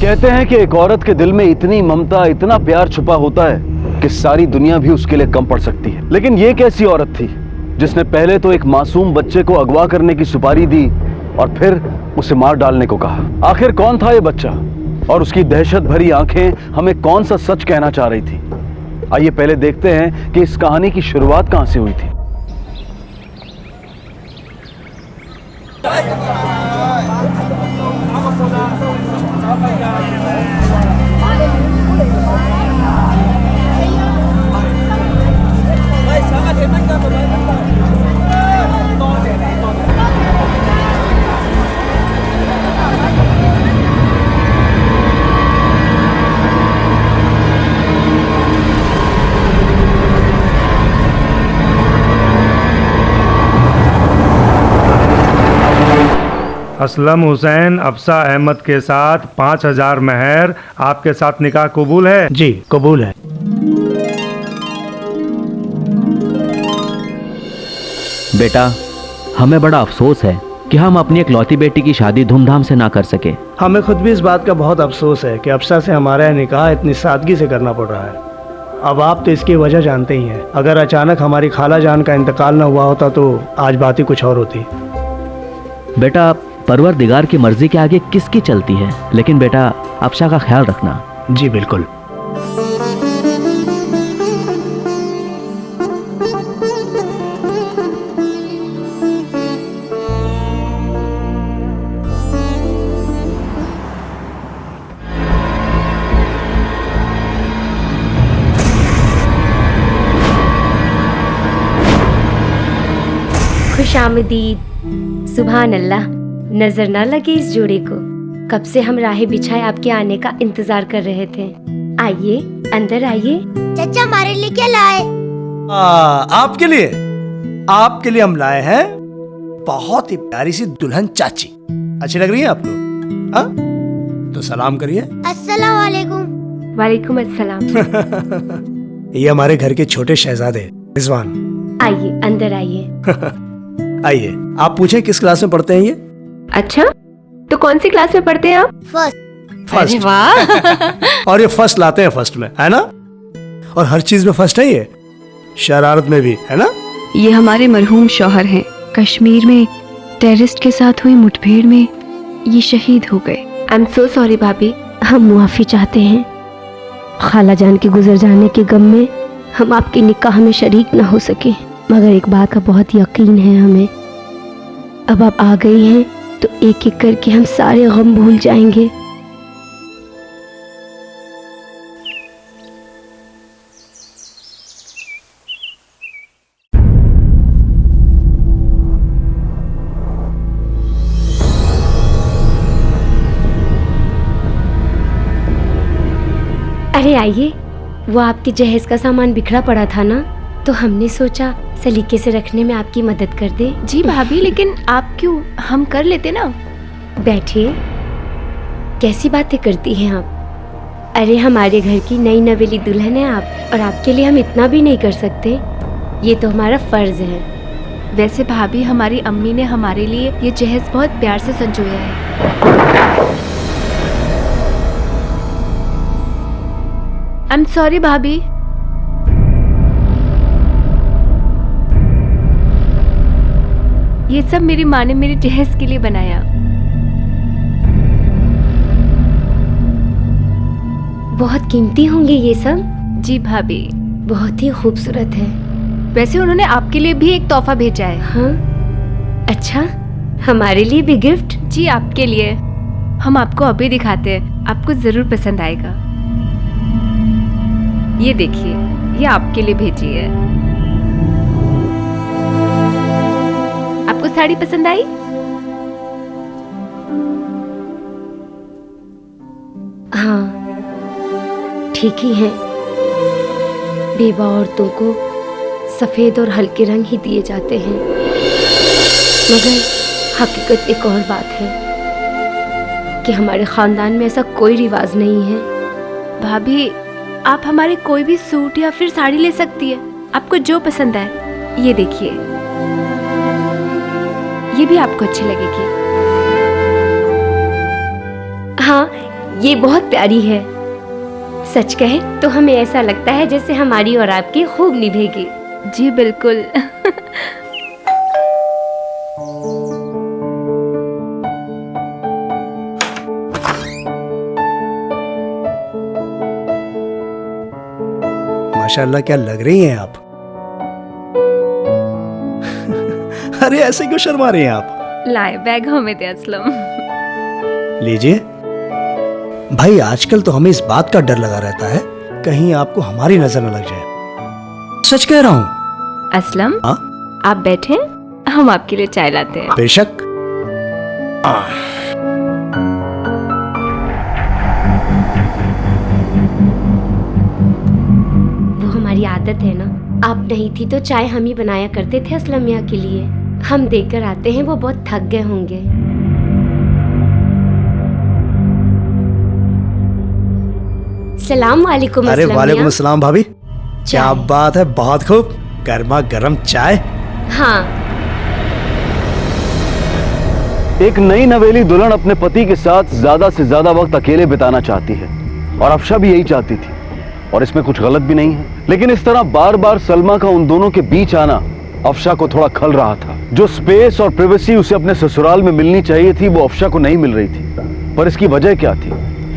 कहते हैं कि एक औरत के दिल में इतनी ममता, इतना प्यार छुपा होता है कि सारी दुनिया भी उसके लिए कम पड़ सकती है। लेकिन ये कैसी औरत थी जिसने पहले तो एक मासूम बच्चे को अगवा करने की सुपारी दी और फिर उसे मार डालने को कहा। आखिर कौन था ये बच्चा और उसकी दहशत भरी आंखें हमें कौन सा सच कहना चाह रही थी? आइए पहले देखते हैं कि इस कहानी की शुरुआत कहां से हुई थी। असलम हुसैन अफसा अहमद के साथ 5000 मेहर। आपके साथ निकाह कबूल है? जी कबूल है। बेटा, हमें बड़ा अफसोस है कि हम अपनी इकलौती बेटी की शादी धूमधाम से ना कर सके। हमें खुद भी इस बात का बहुत अफसोस है कि अफसा से हमारा निकाह इतनी सादगी से करना पड़ रहा है। अब आप तो इसकी वजह जानते ही हैं। अगर अचानक हमारी खाला जान का इंतकाल न हुआ होता तो आज बात ही कुछ और होती। बेटा, परवरदिगार की मर्जी के आगे किसकी चलती है, लेकिन बेटा अफसा का ख्याल रखना। जी बिल्कुल। खुशामदीद। सुभान अल्लाह, नजर ना लगे इस जोड़े को। कब से हम राहें बिछाए आपके आने का इंतजार कर रहे थे। आइए अंदर आइए। चाचा हमारे लिए क्या लाए? आपके लिए हम लाए हैं बहुत ही प्यारी सी दुल्हन चाची। अच्छी लग रही है आपको? हाँ? तो सलाम करिए। अस्सलाम वालेकुम। वालेकुम अस्सलाम। ये हमारे घर के छोटे शहजादे रिजवान। आइए अंदर आइए। आइए, आप पूछें किस क्लास में पढ़ते हैं ये? अच्छा, तो कौन सी क्लास में पढ़ते हैं आप? फर्स्ट। वाह। और ये फर्स्ट लाते हैं फर्स्ट में, है ना? और हर चीज में फर्स्ट है ये, शरारत में भी, है ना? ये हमारे मरहूम शौहर हैं। कश्मीर में टेररिस्ट के साथ हुई मुठभेड़ में ये शहीद हो गए। आई एम सो सॉरी भाभी। हम मुआफी चाहते हैं। खाला जान के गुजर जाने के गम में हम आपके निकाह में शरीक न हो सके, मगर एक बात का बहुत यकीन है हमें, अब आप आ गई हैं तो एक एक करके हम सारे गम भूल जाएंगे। अरे आइए, वो आपके जहेज का सामान बिखरा पड़ा था ना, तो हमने सोचा सलीके से रखने में आपकी मदद कर दे। जी भाभी, लेकिन आप क्यों, हम कर लेते ना। बैठिए। कैसी बातें करती हैं आप? अरे हमारे घर की नई नवेली दुल्हन है आप, और आपके लिए हम इतना भी नहीं कर सकते। ये तो हमारा फर्ज है। वैसे भाभी, हमारी अम्मी ने हमारे लिए ये जहेज बहुत प्यार से संजोया है। आई एम सॉरी भाभी। ये सब मेरी माँ ने मेरे जहेज के लिए बनाया। बहुत कीमती होंगे ये सब। जी भाभी। बहुत ही खूबसूरत है। वैसे उन्होंने आपके लिए भी एक तोहफा भेजा है। हाँ? अच्छा, हमारे लिए भी गिफ्ट? जी आपके लिए। हम आपको अभी दिखाते हैं, आपको जरूर पसंद आएगा। ये देखिए, ये आपके लिए भेजी है। आपको साड़ी पसंद आई? हाँ, ठीक ही है। बेवा औरतों को सफेद और हल्के रंग ही दिए जाते हैं, मगर हकीकत एक और बात है कि हमारे खानदान में ऐसा कोई रिवाज नहीं है। भाभी, आप हमारे कोई भी सूट या फिर साड़ी ले सकती है, आपको जो पसंद है। ये देखिए, ये भी आपको अच्छी लगेगी। हाँ, ये बहुत प्यारी है। सच कहे तो हमें ऐसा लगता है जैसे हमारी और आपकी खूब निभेगी। जी बिल्कुल। माशाल्लाह क्या लग रही हैं आप। अरे ऐसे क्यों शर्मा रही हैं आप? लाए बैग हमें दे असलम। लीजिए। भाई आजकल तो हमें इस बात का डर लगा रहता है कहीं आपको हमारी नजर न लग जाए। सच कह रहा हूँ। असलम हाँ? आप बैठे, हम आपके लिए चाय लाते हैं। बेशक। वो हमारी आदत है ना, आप नहीं थी तो चाय हम ही बनाया करते थे असलम मियाँ के लिए। हम देकर आते हैं, वो बहुत थक गए होंगे। सलाम वालेकुम अरे असलम वालेकुम मियाँ। अस्सलाम भाभी। क्या चाय। बात है, बहुत खूब। गर्मा गर्म चाय। हाँ, एक नई नवेली दुल्हन अपने पति के साथ ज्यादा से ज्यादा वक्त अकेले बिताना चाहती है और अफशा भी यही चाहती थी, और इसमें कुछ गलत भी नहीं है। लेकिन इस तरह बार बार सलमा का उन दोनों के बीच आना अफशा को थोड़ा खल रहा था। जो स्पेस और प्राइवेसी उसे अपने ससुराल में मिलनी चाहिए थी वो अफशा को नहीं मिल रही थी। पर इसकी वजह क्या थी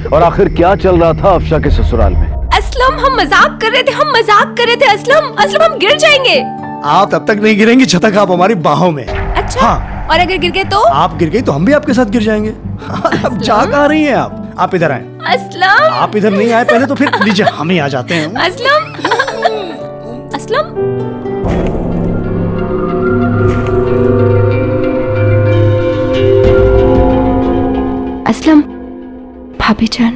और आखिर क्या चल रहा था अफशा के ससुराल में? असलम हम मजाक कर रहे थे, हम मजाक कर रहे थे असलम। असलम हम गिर जाएंगे। आप तब तक नहीं गिरेंगी जब तक आप हमारी बाहों में। अच्छा हाँ। और अगर गिर गए तो? आप गिर गई तो हम भी आपके साथ गिर जाएंगे। अब जा कहाँ रही हैं आप इधर आए। असलम आप इधर नहीं आए पहले तो फिर लीजिए हम ही आ जाते हैं। असलम असलम असलम भाभी जान।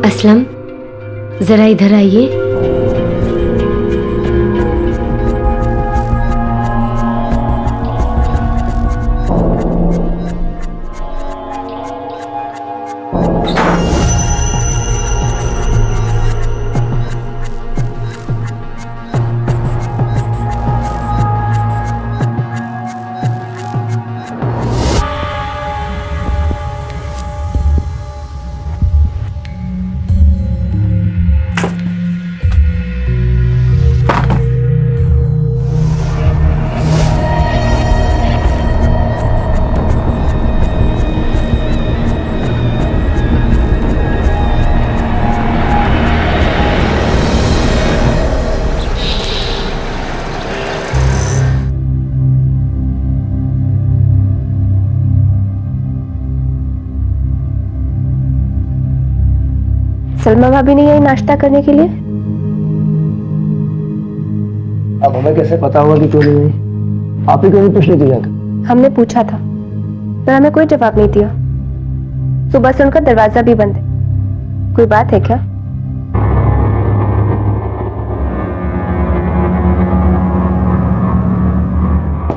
असलम जरा इधर आइए। सलमा भाभी ने यही नाश्ता करने के लिए। अब हमें कैसे पता होगा कि क्यों नहीं हुई? आप ही क्यों नहीं पूछ लेती जाकर? हमने पूछा था पर हमें कोई जवाब नहीं दिया। सुबह से उनका दरवाजा भी बंद है। कोई बात है क्या?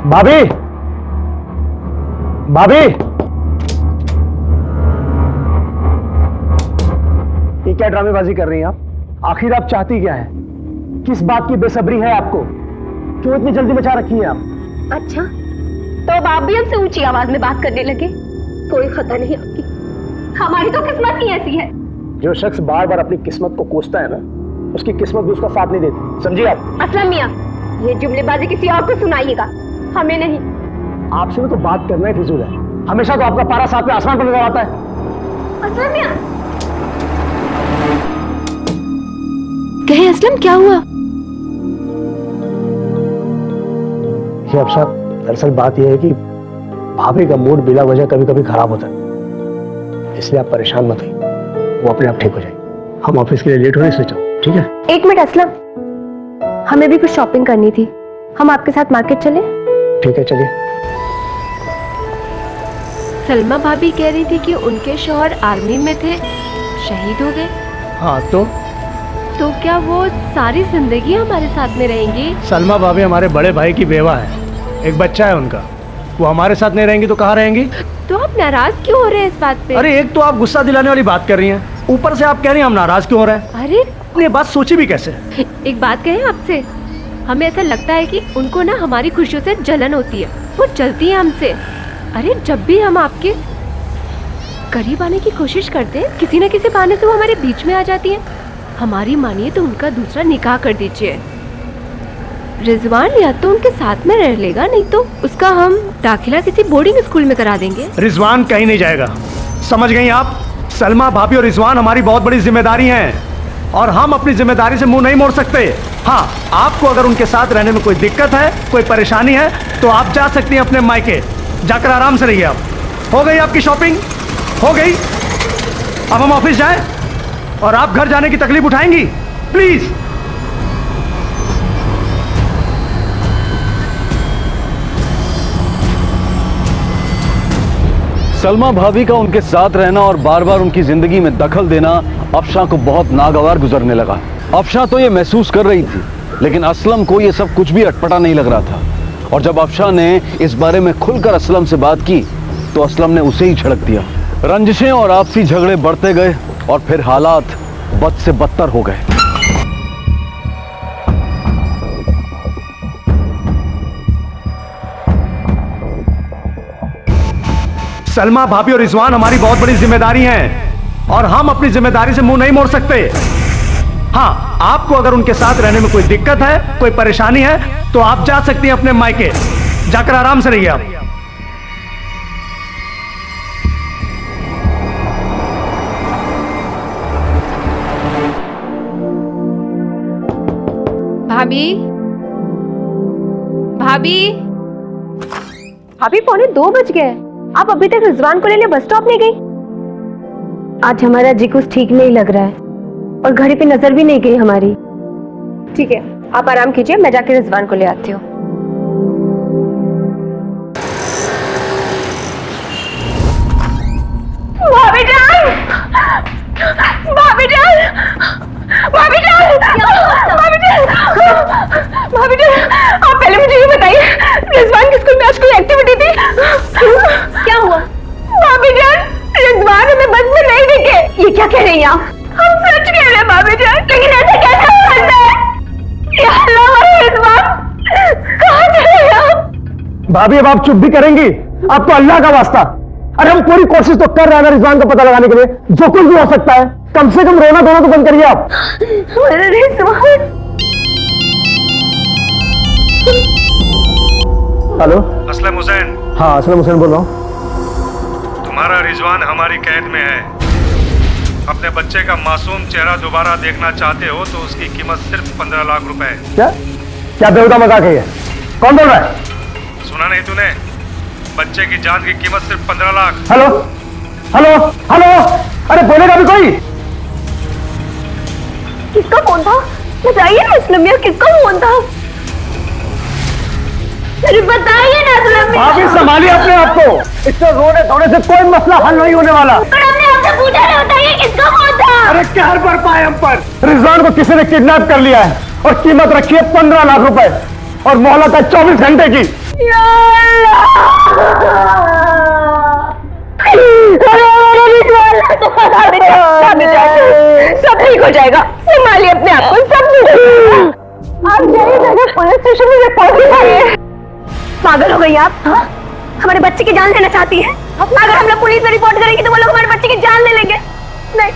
भाभी, भाभी, ये क्या ड्रामेबाजी कर रही हैं आप? आखिर आप चाहती क्या है? किस बात की बेसब्री है आपको? क्यों इतनी जल्दी मचा रखी है आप? अच्छा, तो अब आप भी हमसे ऊंची आवाज में बात करने लगे। कोई खता नहीं आपकी, हमारी तो किस्मत ही ऐसी है। जो शख्स बार बार अपनी किस्मत को कोसता है ना, उसकी किस्मत भी उसका साथ नहीं देती, समझिए आप? असलम मियाँ, ये जुमलेबाजी किसी और को सुनाइएगा, हमें नहीं। आपसे तो बात करना ही फिजूल है। हमेशा तो आपका पारा साथ में आसमान पर नजर आता है। असलम मियाँ, कहे असलम क्या हुआ? ये अफसा, दरअसल बात यह है कि भाभी का मूड बिला वजह कभी कभी खराब होता है, इसलिए आप परेशान मत होइए, वो अपने आप ठीक हो जाएगी। हम ऑफिस के लिए लेट हो रहे हैं, सोचो ठीक है? एक मिनट असलम, हमें भी कुछ शॉपिंग करनी थी। हम आपके साथ मार्केट चले? ठीक है चलिए। सलमा भाभी कह रही थी कि उनके शौहर आर्मी में थे, शहीद हो गए। हाँ तो क्या वो सारी जिंदगी हमारे साथ में रहेंगी? सलमा भाभी हमारे बड़े भाई की बेवा है, एक बच्चा है उनका। वो हमारे साथ नहीं रहेंगी तो कहाँ रहेंगी? तो आप नाराज क्यों हो रहे हैं इस बात पे? अरे एक तो आप गुस्सा दिलाने वाली बात कर रही हैं, ऊपर से आप कह रही हैं हम नाराज क्यों हो रहे हैं। अरे ये बात सोची भी कैसे? एक बात कहें आपसे, हमें ऐसा लगता है कि उनको ना हमारी खुशियों से जलन होती है, वो जलती है हमसे। अरे जब भी हम आपके करीब आने की कोशिश करते हैं, किसी न किसी बहाने से वो हमारे बीच में आ जाती है। हमारी मानिए तो उनका दूसरा निकाह कर दीजिए। रिजवान या तो उनके साथ में रह लेगा, नहीं तो उसका हम दाखिला किसी बोर्डिंग स्कूल में करा देंगे। रिजवान कहीं नहीं जाएगा, समझ गई आप? सलमा भाभी और रिजवान हमारी बहुत बड़ी जिम्मेदारी हैं और हम अपनी जिम्मेदारी से मुंह नहीं मोड़ सकते। हाँ, आपको अगर उनके साथ रहने में कोई दिक्कत है, कोई परेशानी है, तो आप जा सकती हैं अपने मायके, जाकर आराम से रहिए। आप हो गई आपकी शॉपिंग? हो गई? अब हम ऑफिस जाएं और आप घर जाने की तकलीफ उठाएंगी? प्लीज। सलमा भाभी का उनके साथ रहना और बार बार उनकी जिंदगी में दखल देना अफशा को बहुत नागवार गुजरने लगा। अफशा तो ये महसूस कर रही थी, लेकिन असलम को ये सब कुछ भी अटपटा नहीं लग रहा था। और जब अफशा ने इस बारे में खुलकर असलम से बात की तो असलम ने उसे ही झड़क दिया। रंजिशें और आपसी झगड़े बढ़ते गए और फिर हालात बद से बदतर हो गए। सलमा भाभी और रिजवान हमारी बहुत बड़ी जिम्मेदारी हैं और हम अपनी जिम्मेदारी से मुंह नहीं मोड़ सकते। हाँ, आपको अगर उनके साथ रहने में कोई दिक्कत है, कोई परेशानी है, तो आप जा सकती हैं अपने मायके, जाकर आराम से रहिए। आप भाभी भाभी भाभी 1:45 बज गए, आप अभी तक रिजवान को लेने बस स्टॉप नहीं गई? आज हमारा जी कुछ ठीक नहीं लग रहा है और घड़ी पे नजर भी नहीं गई हमारी। ठीक है, आप आराम कीजिए, मैं जाके रिजवान को ले आती हूँ। भाभी जान! भाभी जान! भाभी जान! भाभी जान! भाभी जान! आप पहले मुझे ये बताइए, रिजवान के स्कूल में आज कोई एक्टिविटी थी? क्या हुआ? भाभी जान, रिजवान हमें बस में नहीं दिखे। ये क्या कह रही हैं आप? हम सच कह रहे हैं भाभी जान, लेकिन ऐसा कैसे हो सकता है? या अल्लाह, हमारे रिजवान कहाँ चले गए? भाभी, अब आप चुप भी करेंगी? आप तो अल्लाह का वास्ता, अरे हम पूरी कोशिश तो कर रहे हैं ना रिजवान का पता लगाने के लिए, जो कुछ भी हो सकता है। कम से कम रोना धोना तो बंद करिए आप। हेलो, असलम हुसैन। हाँ असलम हुसैन बोल रहा हूँ। तुम्हारा रिजवान हमारी कैद में है। अपने बच्चे का मासूम चेहरा दोबारा देखना चाहते हो तो उसकी कीमत सिर्फ 15 लाख रुपए है। क्या क्या बेहुदा मजाक है ये? कौन बोल रहा है? सुना नहीं तूने? बच्चे की जान की कीमत सिर्फ 15 लाख। हेलो हेलो हेलो, अरे बोलेगा भी कोई? किसका फोन था? बताइए ना असलम मियां, किसका फोन था? अरे बताइए ना असलम मियां। भाभी संभालिए अपने आप को, इससे रोने धोने से कोई मसला हल नहीं होने वाला। पर हमने आपसे पूछा नहीं, बताइए किसका फोन था? अरे कहर पर पाए हम पर। रिजवान को किसी ने किडनैप कर लिया है और कीमत रखी है 15 लाख रुपए और मोहलत है 24 घंटे की। या सब ठीक हो जाएगा, संभालिए अपने आप को, सब ठीक हो जाएगा। आप जाइए जाकर पुलिस स्टेशन में रिपोर्ट लिखाइए। पागल हो गई आप? हाँ? हमारे बच्चे की जान लेना चाहती है? अगर हम लोग पुलिस में रिपोर्ट करेंगे तो वो लोग हमारे बच्चे की जान ले लेंगे। नहीं,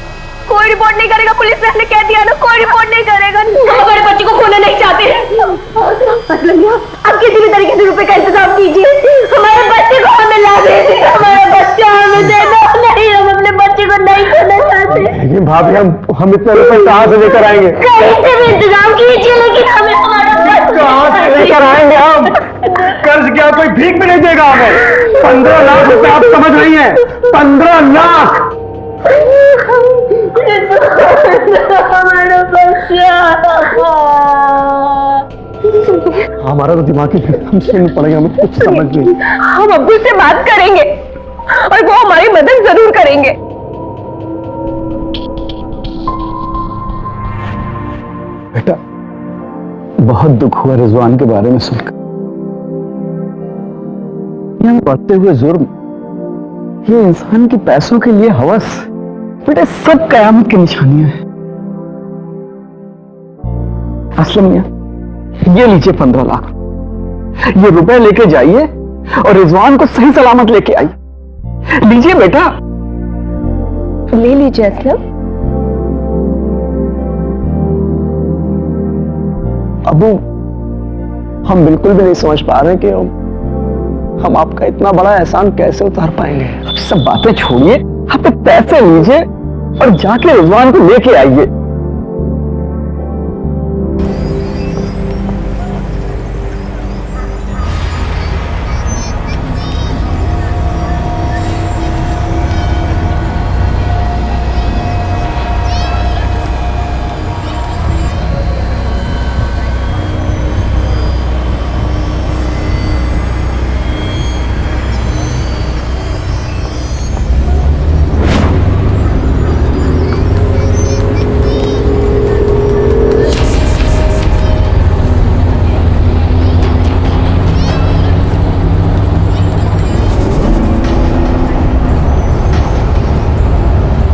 कोई रिपोर्ट नहीं करेगा, पुलिस ने कह दिया ना, कोई रिपोर्ट नहीं करेगा। हम हमारे बच्चे को खोना नहीं चाहते। आप किसी भी तरीके से रुपए का इंतजाम कीजिए, हमारे बच्चे को हमें ला दीजिए, हमारा बच्चा हमें दे दो। नहीं, हम अपने बच्चे को नहीं खोना चाहते। लेकिन भाभी हम इतने रुपए कहाँ से लेकर आएंगे? कहीं से भी इंतजाम कीजिए, लेकिन हमें हमारा कहाँ से लेकर आएंगे हम? कर्ज क्या कोई भीख भी नहीं देगा हमें? 15 लाख रुपए आप समझ रही हैं? 15 लाख। हमारा तो दिमाग ही हम सुन पड़ेगा, हमें कुछ समझ नहीं। हम अब्बू से बात करेंगे और वो हमारी मदद जरूर करेंगे। बेटा, बहुत दुख हुआ रिजवान के बारे में सुनकर। यहाँ बढ़ते हुए जुर्म, ये इंसान की पैसों के लिए हवस, बेटा सब कयामत की निशानियां हैं। असलम मियां, ये लीजिए 15 लाख, ये रुपए लेके जाइए और रिजवान को सही सलामत लेके आइए। लीजिए बेटा। ले लीजिए असलम। अबू, हम बिल्कुल भी नहीं समझ पा रहे कि हम आपका इतना बड़ा एहसान कैसे उतार पाएंगे। अब सब बातें छोड़िए, आप पैसे लीजिए और जाके रिजवान को लेके आइए।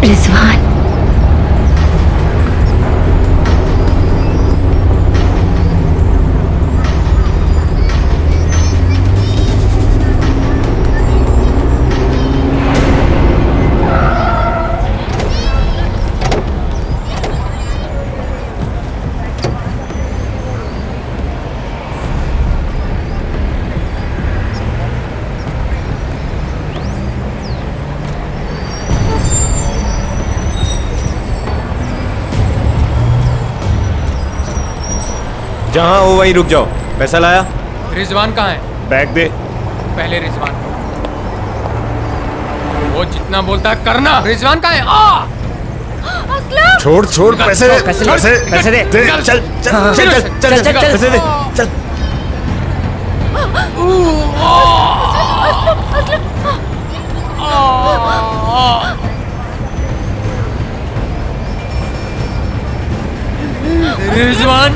रिजवान, जहाँ हो वहीं रुक जाओ। पैसा लाया? रिजवान कहाँ है? बैग दे। पहले रिजवान को। वो जितना बोलता है करना। रिजवान कहाँ है? आ! छोड़ छोड़, पैसे दे, पैसे दे, चल चल चल चल चल चल, पैसे दे, चल। रिजवान,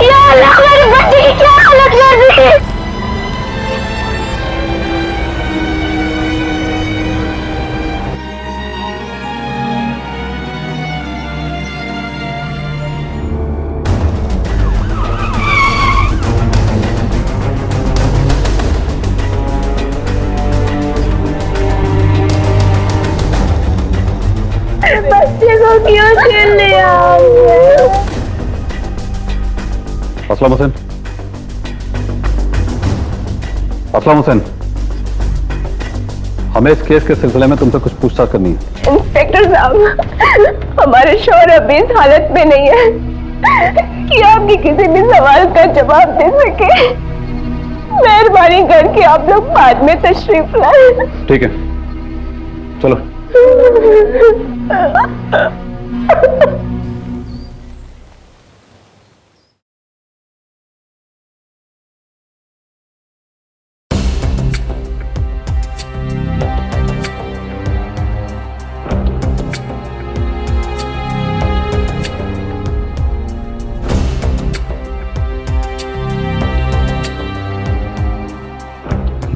या अल्लाह, मेरी बच्ची की क्या हालत कर दी। बच्चे को क्यों छीन लिया? असलम हुसैन, असलम हुसैन, हमें इस केस के सिलसिले में तुमसे कुछ पूछताछ करनी है। इंस्पेक्टर साहब, हमारे शौहर अभी इस हालत में नहीं है कि आपके किसी भी सवाल का जवाब दे सके। मेहरबानी करके आप लोग बाद में तशरीफ लाए। ठीक है, चलो।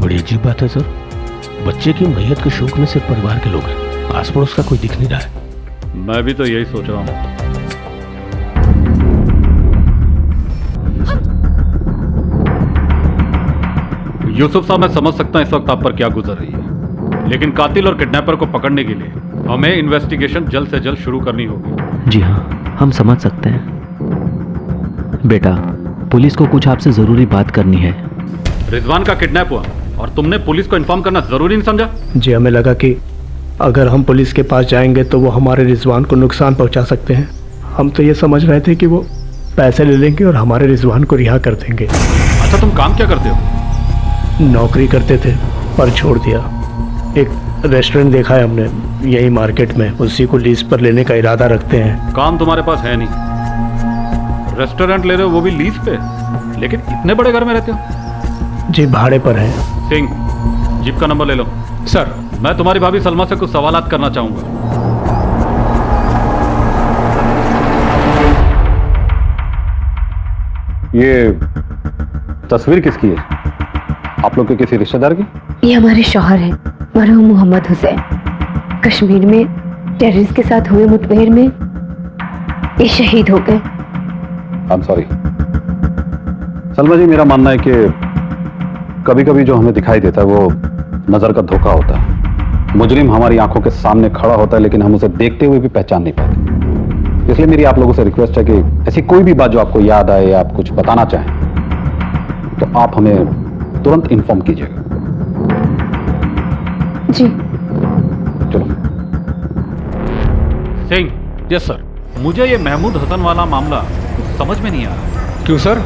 बड़ी अजीब बात है सर, बच्चे की मैयत के शोक में सिर्फ परिवार के लोग हैं, आस पड़ोस का कोई दिख नहीं रहा है। मैं भी तो यही सोच रहा हूँ। यूसुफ साहब, मैं समझ सकता हूँ इस वक्त आप पर क्या गुजर रही है, लेकिन कातिल और किडनैपर को पकड़ने के लिए हमें इन्वेस्टिगेशन जल्द से जल्द शुरू करनी होगी। जी हाँ, हम समझ सकते हैं। बेटा, पुलिस को कुछ आपसे जरूरी बात करनी है। रिजवान का किडनैप हुआ और तुमने पुलिस को इन्फॉर्म करना जरूरी नहीं समझा? जी, हमें लगा कि अगर हम पुलिस के पास जाएंगे तो वो हमारे रिजवान को नुकसान पहुंचा सकते हैं। हम तो ये समझ रहे थे कि वो पैसे ले लेंगे और हमारे रिजवान को रिहा कर देंगे। अच्छा, तुम काम क्या करते हो? नौकरी करते थे पर छोड़ दिया। एक रेस्टोरेंट देखा है हमने यही मार्केट में, उसी को लीज पर लेने का इरादा रखते हैं। काम तुम्हारे पास है नहीं, रेस्टोरेंट ले रहे हो वो भी लीज पे, लेकिन इतने बड़े घर में रहते हो? जी, भाड़े पर है। सिंह, जीप का नंबर ले लो। सर, मैं तुम्हारी भाभी सलमा से कुछ सवालात करना चाहूंगा। ये तस्वीर किसकी है? आप लोग के किसी रिश्तेदार की? ये हमारे शौहर हैं, मरहूम मोहम्मद हुसैन। कश्मीर में टेररिस्ट के साथ हुए मुठभेड़ में ये शहीद हो गए। I am sorry. Salma ji, मेरा मानना है कि कभी कभी जो हमें दिखाई देता है वो नजर का धोखा होता है। मुजरिम हमारी आंखों के सामने खड़ा होता है लेकिन हम उसे देखते हुए भी पहचान नहीं पाते। इसलिए मेरी आप लोगों से रिक्वेस्ट है कि ऐसी कोई भी बात जो आपको याद आए या आप कुछ बताना चाहें तो आप हमें तुरंत इन्फॉर्म कीजिएगा। जी। चलो। सिंह। Yes sir. मुझे ये महमूद हसन वाला मामला कुछ समझ में नहीं आ रहा। क्यों सर?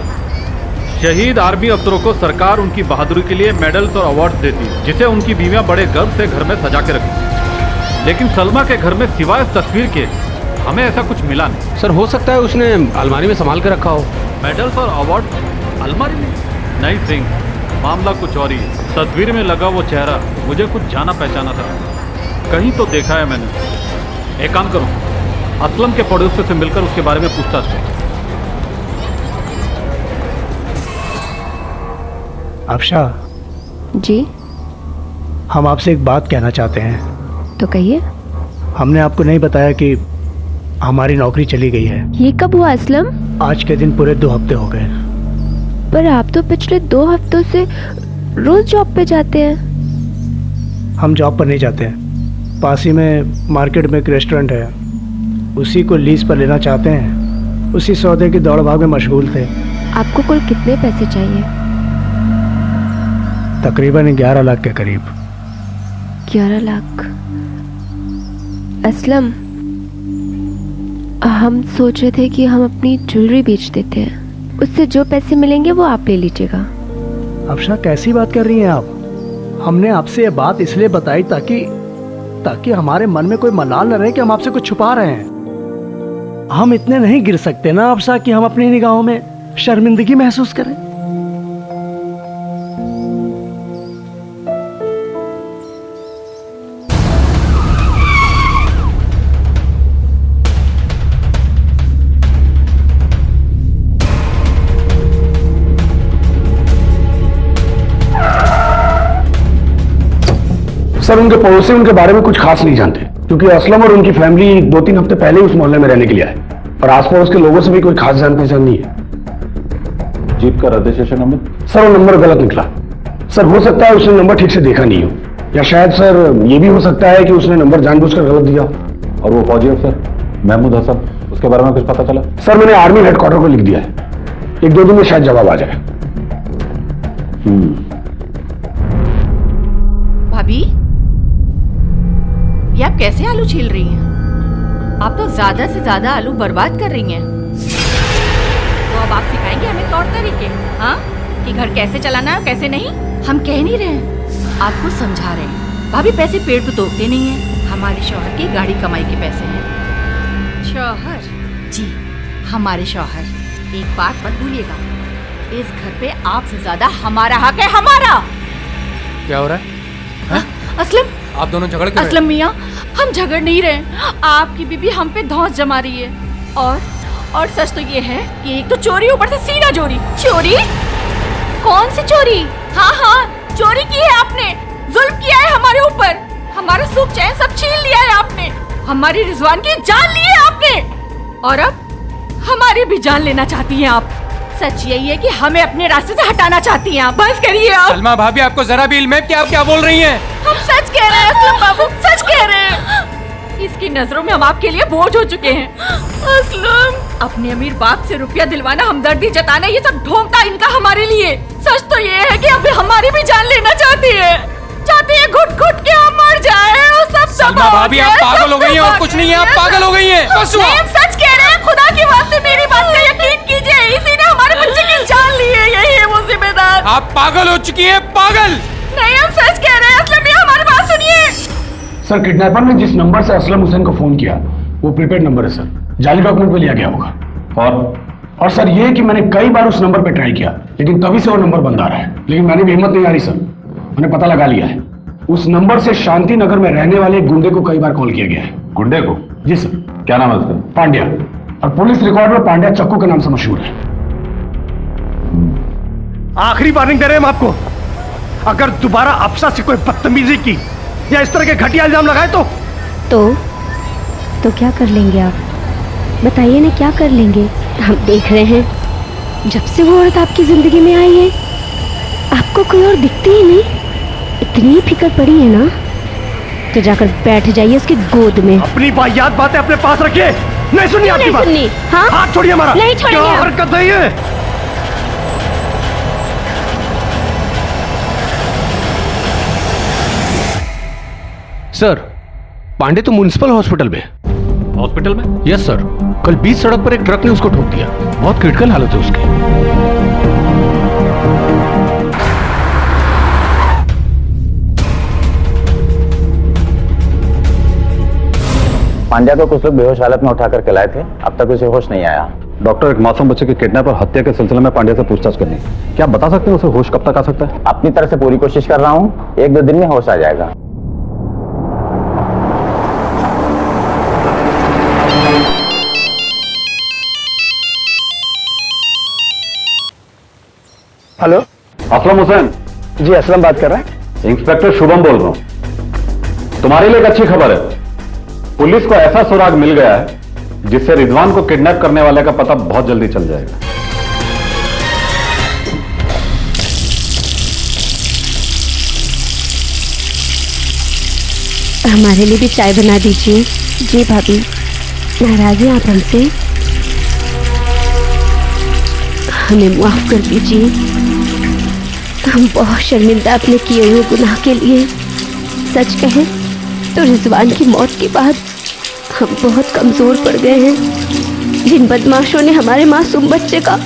शहीद आर्मी अफसरों को सरकार उनकी बहादुरी के लिए मेडल्स और अवार्ड देती है, जिसे उनकी बीवियां बड़े गर्व से घर में सजा के रखती। लेकिन सलमा के घर में सिवाय इस तस्वीर के हमें ऐसा कुछ मिला नहीं। सर, हो सकता है उसने अलमारी में संभाल के रखा हो। मेडल्स और अवार्ड अलमारी में? नहीं सिंह, मामला कुछ और ही है। तस्वीर में लगा वो चेहरा मुझे कुछ जाना पहचाना था, कहीं तो देखा है मैंने। एक काम करो, असलम के पड़ोसी से मिलकर उसके बारे में पूछताछ करो। अफशा जी, हम आपसे एक बात कहना चाहते हैं। तो कहिए। हमने आपको नहीं बताया कि हमारी नौकरी चली गई है। ये कब हुआ असलम? आज के दिन पूरे 2 हफ्ते हो गए। पर आप तो पिछले 2 हफ्तों से रोज जॉब पे जाते हैं। हम जॉब पर नहीं जाते हैं। पास ही में मार्केट में एक रेस्टोरेंट है, उसी को लीज पर लेना चाहते हैं। उसी सौदे की दौड़ भाग में मशगूल थे। आपको कुल कितने पैसे चाहिए? तकरीबन 11 लाख के करीब। 11 लाख? असलम, हम सोच रहे थे कि हम अपनी ज्वेलरी बेच देते हैं, उससे जो पैसे मिलेंगे वो आप ले लीजिएगा। अफशा, कैसी बात कर रही हैं आप? हमने आपसे ये बात इसलिए बताई ताकि हमारे मन में कोई मलाल न रहे कि हम आपसे कुछ छुपा रहे हैं। हम इतने नहीं गिर सकते ना अफशा कि हम अपनी निगाहों में शर्मिंदगी महसूस करें। सर, उनके पड़ोसी उनके बारे में कुछ खास नहीं जानते, क्योंकि असलम और उनकी फैमिली 2-3 हफ्ते पहले ही उस मोहल्ले में रहने के लिए आए और आस पड़ोस के लोगों से भी कोई खास जान पहचान नहीं है। जीप का रजिस्ट्रेशन नंबर? सर, वो नंबर गलत निकला। सर, हो सकता है उसने नंबर ठीक से देखा नहीं हो, या शायद सर ये भी हो सकता है कि उसने नंबर जानबूझकर गलत दिया। और वो फौजी अफसर महमूद हसन, उसके बारे में कुछ पता चला? सर, मैंने आर्मी हेडक्वार्टर को लिख दिया है, 1-2 दिन में शायद जवाब आ जाए। भाभी, ये आप कैसे आलू छील रही हैं? आप तो ज्यादा से ज्यादा आलू बर्बाद कर रही हैं। तो अब आप सिखाएंगे हमें तौर तरीके, हाँ, कि घर कैसे चलाना है और कैसे नहीं? हम कह नहीं रहे हैं, आपको समझा रहे हैं। भाभी, पैसे पेड़ पे तोड़ते नहीं हैं, हमारे शौहर की गाड़ी कमाई के पैसे हैं। शौहर? जी, हमारे शौहर। एक बात मत भूलिएगा, इस घर पे आपसे ज्यादा हमारा हक है, हमारा। क्या हो रहा है? असलम, आप दोनों झगड़ क्यों रहे? असलम मियाँ, हम झगड़ नहीं रहे। आपकी बीबी हम पे धौंस जमा रही है। और सच तो ये है कि एक तो चोरी, ऊपर से सीना चोरी। चोरी? कौन सी चोरी? हाँ, चोरी की है आपने, जुल्म किया है हमारे ऊपर, हमारा सुख चैन सब छीन लिया है आपने, हमारी रिजवान की जान ली है आपने, और अब हमारी भी जान लेना चाहती हैं आप। सच यही है कि हमें अपने रास्ते से हटाना चाहती हैं आप। बस करिए आप। सलमा भाभी, आपको जरा भी इल्म है कि आप क्या बोल रही हैं? हम सच कह रहे हैं असलम बाबू, सच कह रहे हैं। इसकी नजरों में हम आपके लिए बोझ हो चुके हैं। असलम, अपने अमीर बाप से रुपया दिलवाना, हमदर्दी जताना, ये सब ढोंगता इनका हमारे लिए। सच तो ये है कि अभी हमारी भी जान लेना चाहती है घुट घुट के हम मर जाए और सब सलमा भाभी आप पागल हो गई हैं और कुछ नहीं है, आप पागल हो गई हैं। बस हुआ। नहीं, हम सच कह रहे हैं, खुदा की वास्ते मेरी बात का यकीन कीजिए, इसी ने हमारे बच्चे की जान ली है, यही है वो जिम्मेदार। आप पागल हो चुकी हैं, पागल। नहीं, हम सच कह रहे हैं। असलम ये हमारी बात सुनिए। सर किडनैपर ने जिस नंबर से असलम हुसैन को फोन किया वो प्रीपेड नंबर है सर, जाली डॉक्यूमेंट पे लिया गया होगा। और सर ये कि मैंने कई बार उस नंबर पे ट्राई किया लेकिन तभी से वो नंबर बंद आ रहा है, लेकिन मैंने भी हिम्मत नहीं आ रही सर, मैंने पता लगा लिया है। उस नंबर से शांति नगर में रहने वाले एक गुंडे को कई बार कॉल किया गया है। गुंडे को? जी सर। क्या नाम है उसका? पांड्या। और पुलिस रिकॉर्ड में पांड्या चक्कू के नाम से मशहूर है। आखिरी वार्निंग दे रहे हैं हम आपको, अगर दोबारा अफसा से कोई बदतमीजी की या इस तरह के घटिया इल्जाम लगाए तो क्या कर लेंगे आप? बताइए ना, क्या कर लेंगे? हम देख रहे हैं, जब से वो औरत आपकी जिंदगी में आई है आपको कोई और दिखती ही नहीं। इतनी फिक्र पड़ी है ना तो जाकर बैठ जाइए उसकी गोद में। अपनी वाहियात बातें अपने पास रखिए। नहीं सुननी आपकी बात? सुननी। हाँ? हाथ छोड़िए हमारा। नहीं छोड़िए। क्या हरकत है ये? सर पांडे तो म्युनिसिपल हॉस्पिटल में। हॉस्पिटल में? यस सर, कल बीच सड़क पर एक ट्रक ने उसको ठोक दिया, बहुत क्रिटिकल हालत है उसकी। पांड्या को कुछ लोग बेहोश हालत में उठा करके लाए थे, अब तक उसे होश नहीं आया। डॉक्टर, एक मासूम बच्चे के किडनैप और हत्या के सिलसिले में पांड्या से पूछताछ करनी, क्या आप बता सकते हैं उसे होश कब तक आ सकता है? अपनी तरफ से पूरी कोशिश कर रहा हूँ, 1-2 दिन में होश आ जाएगा। हेलो, असलम हुसैन। जी असलम बात कर रहे हैं। इंस्पेक्टर शुभम बोल रहा हूं। तुम्हारे लिए एक अच्छी खबर है, पुलिस को ऐसा सुराग मिल गया है जिससे रिजवान को किडनैप करने वाले का पता बहुत जल्दी चल जाएगा। हमारे लिए भी चाय बना दीजिए। जी भाभी, नाराज हैं आप हमसे? हमें माफ कर दीजिए, हम बहुत शर्मिंदा अपने किए हुए गुनाह के लिए। सच कहें तो रिजवान की मौत के बाद हम बहुत कमजोर पड़ गए हैं। जिन बदमाशों ने हमारे मासूम बच्चे का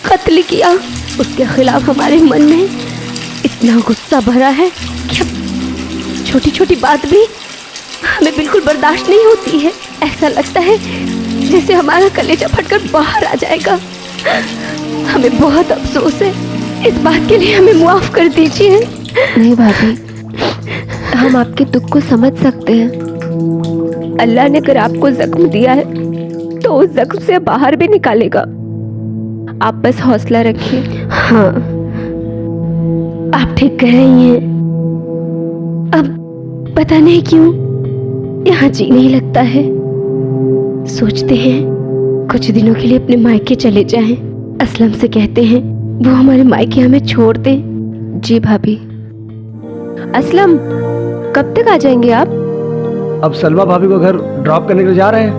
कत्ल किया उसके खिलाफ हमारे मन में इतना गुस्सा भरा है कि अब छोटी छोटी बात भी हमें बिल्कुल बर्दाश्त नहीं होती है। ऐसा लगता है जैसे हमारा कलेजा फटकर बाहर आ जाएगा। हमें बहुत अफसोस है, इस बात के लिए हमें माफ कर दीजिए। नहीं भाभी, हम आपके दुख को समझ सकते हैं। अल्लाह ने अगर आपको जख्म दिया है तो उस जख्म से बाहर भी निकालेगा। आप बस हौसला रखिए। हाँ, आप ठीक कह रही हैं। अब पता नहीं क्यों यहाँ जी नहीं लगता है। सोचते हैं कुछ दिनों के लिए अपने मायके चले जाएं। असलम से कहते हैं वो हमारे मायके हमें छोड़ दे। जी भाभी। असलम, कब तक आ जाएंगे आप? अब सलमा भाभी को घर ड्रॉप करने के लिए जा रहे हैं।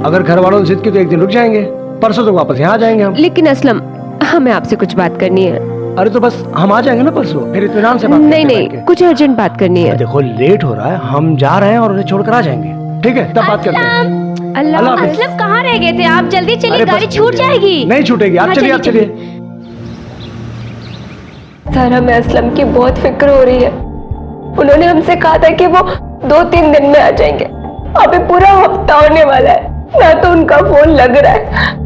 अगर घर वालों ने जिद की तो एक दिन रुक जाएंगे, परसों तो वापस यहाँ आ जाएंगे हम। लेकिन असलम, हमें आपसे कुछ बात करनी है। अरे तो बस हम आ जाएंगे ना परसों, फिर इत्मीनान से बात नहीं नहीं, कुछ अर्जेंट बात करनी है। देखो लेट हो रहा है, हम जा रहे हैं और उन्हें छोड़कर आ जाएंगे। ठीक है, तब बात करते हैं। अल्लाह, असलम कहाँ रह गए थे आप? जल्दी चलिए, गाड़ी छूट जाएगी। नहीं छूटेगी, आप चलिए, आप चलिए। सर, हमें असलम की बहुत फिक्र हो रही है। उन्होंने हमसे कहा था कि वो 2-3 दिन में आ जाएंगे। अभी पूरा हफ्ता होने वाला है, ना तो उनका फोन लग रहा है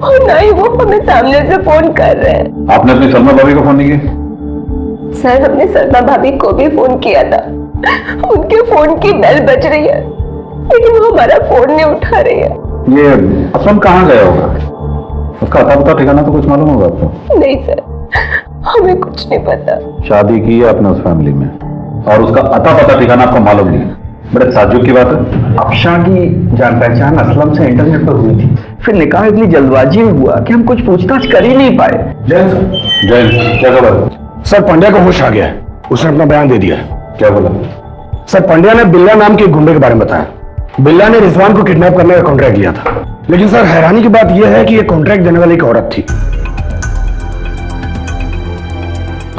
और ना ही वो हमें सामने से फोन कर रहे हैं। आपने अपनी सलमा भाभी को फोन नहीं किया? सर, हमने सलमा भाभी को भी फोन किया था। उनके फोन की बेल बज रही है लेकिन वो हमारा फोन नहीं उठा रही है। ये असलम कहाँ गया होगा? उसका अता पता ठिकाना तो कुछ मालूम होगा आपको? नहीं सर, हमें कुछ नहीं पता। शादी की है आपने उस फैमिली में और उसका अता पता ठिकाना आपको मालूम नहीं है, बड़े ताज्जुब की बात है। अफशा की जान पहचान असलम से इंटरनेट पर हुई थी, फिर निकाह इतनी जल्दबाजी में हुआ कि हम कुछ पूछताछ कर ही नहीं पाए। जैन, क्या खबर? सर पांड्या को होश आ गया है, उसने अपना बयान दे दिया है। क्या बोला? सर पांड्या ने बिल्ला नाम के गुंडे के बारे में बताया। बिल्ला ने रिजवान को किडनैप करने का कॉन्ट्रैक्ट लिया था, लेकिन सर हैरानी की बात यह है कि यह कॉन्ट्रैक्ट देने वाली एक औरत थी।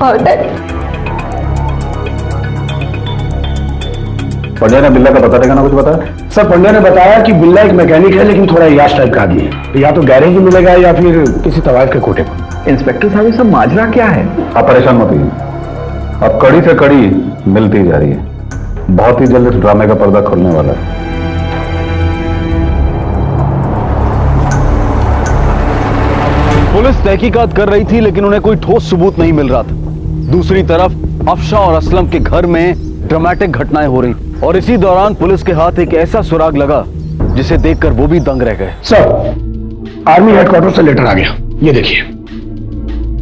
हाँ डैडी। पंड्या ने बिल्ला का पता ठिकाना कुछ बताया? सर पंड्या ने बताया कि बिल्ला एक मैकेनिक है, लेकिन थोड़ा याश टाइप का आदमी है। या तो गैरेज में मिलेगा या फिर किसी तवायफ के कोटे पर। इंस्पेक्टर साहब, ये सब माजरा क्या है? आप परेशान मत होइए, अब कड़ी से कड़ी मिलती जा रही है। बहुत ही जल्द इस ड्रामे का पर्दा खुलने वाला है। पुलिस तहकीकात कर रही थी, लेकिन उन्हें कोई ठोस सबूत नहीं मिल रहा था। दूसरी तरफ अफशा और असलम के घर में ड्रामेटिक घटनाएं हो रही, और इसी दौरान पुलिस के हाथ एक ऐसा सुराग लगा जिसे देखकर वो भी दंग रह गए। सर, आर्मी हेडक्वार्टर से लेटर आ गया, ये देखिए।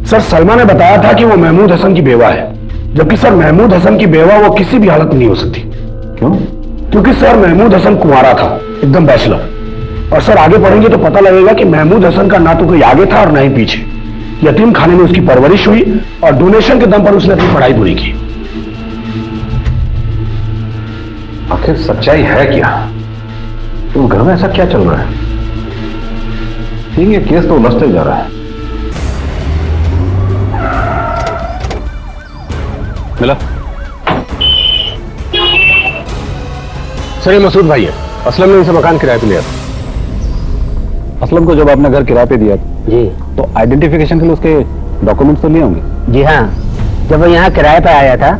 सर, सलमा ने बताया था कि वो महमूद हसन की बेवा है, जबकि सर महमूद हसन की बेवा वो किसी भी हालत में नहीं हो सकती। क्यों? क्योंकि सर महमूद हसन कुंवारा था, एकदम बैचलर। और सर आगे पढ़ेंगे तो पता लगेगा कि महमूद हसन का ना तो कोई आगे था और ना ही पीछे। यतीम खाने में उसकी परवरिश हुई और डोनेशन के दम पर उसने अपनी पढ़ाई पूरी की। आखिर सच्चाई है क्या? तो घर में ऐसा क्या चल रहा है? ये केस तो उलझते जा रहा है। मिला? सर, ये मसूद भाई है। असलम ने इनसे मकान किराए पे लिया था। असलम को जब आपने घर किराए पे दिया जी, तो आइडेंटिफिकेशन के लिए उसके डॉक्यूमेंट्स तो लिए होंगे? जी हाँ, जब वो यहाँ किराए पर आया था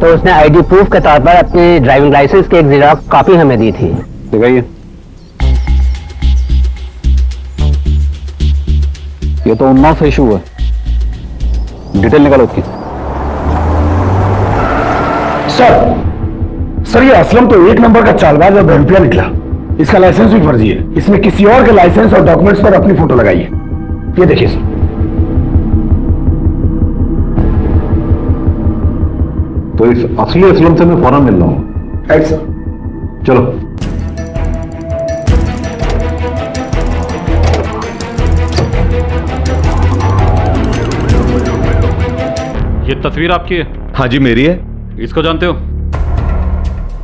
तो उसने आईडी प्रूफ के तौर पर अपनी ड्राइविंग लाइसेंस की एक जेरॉक्स कॉपी हमें दी थी। दिखाइए। ये तो उन्नाव से इशू है, डिटेल निकालो उसकी। सर ये असलम तो एक नंबर का चालबाज और बेरुपया निकला। इसका लाइसेंस भी फर्जी है। इसमें किसी और के लाइसेंस और डॉक्यूमेंट्स पर अपनी फोटो लगाई है। ये देखिए सर। तो इस असली असलम से मैं फौरन मिल रहा हूँ। Right sir. चलो। ये तस्वीर आपकी है? हाँ जी मेरी है। इसको जानते हो?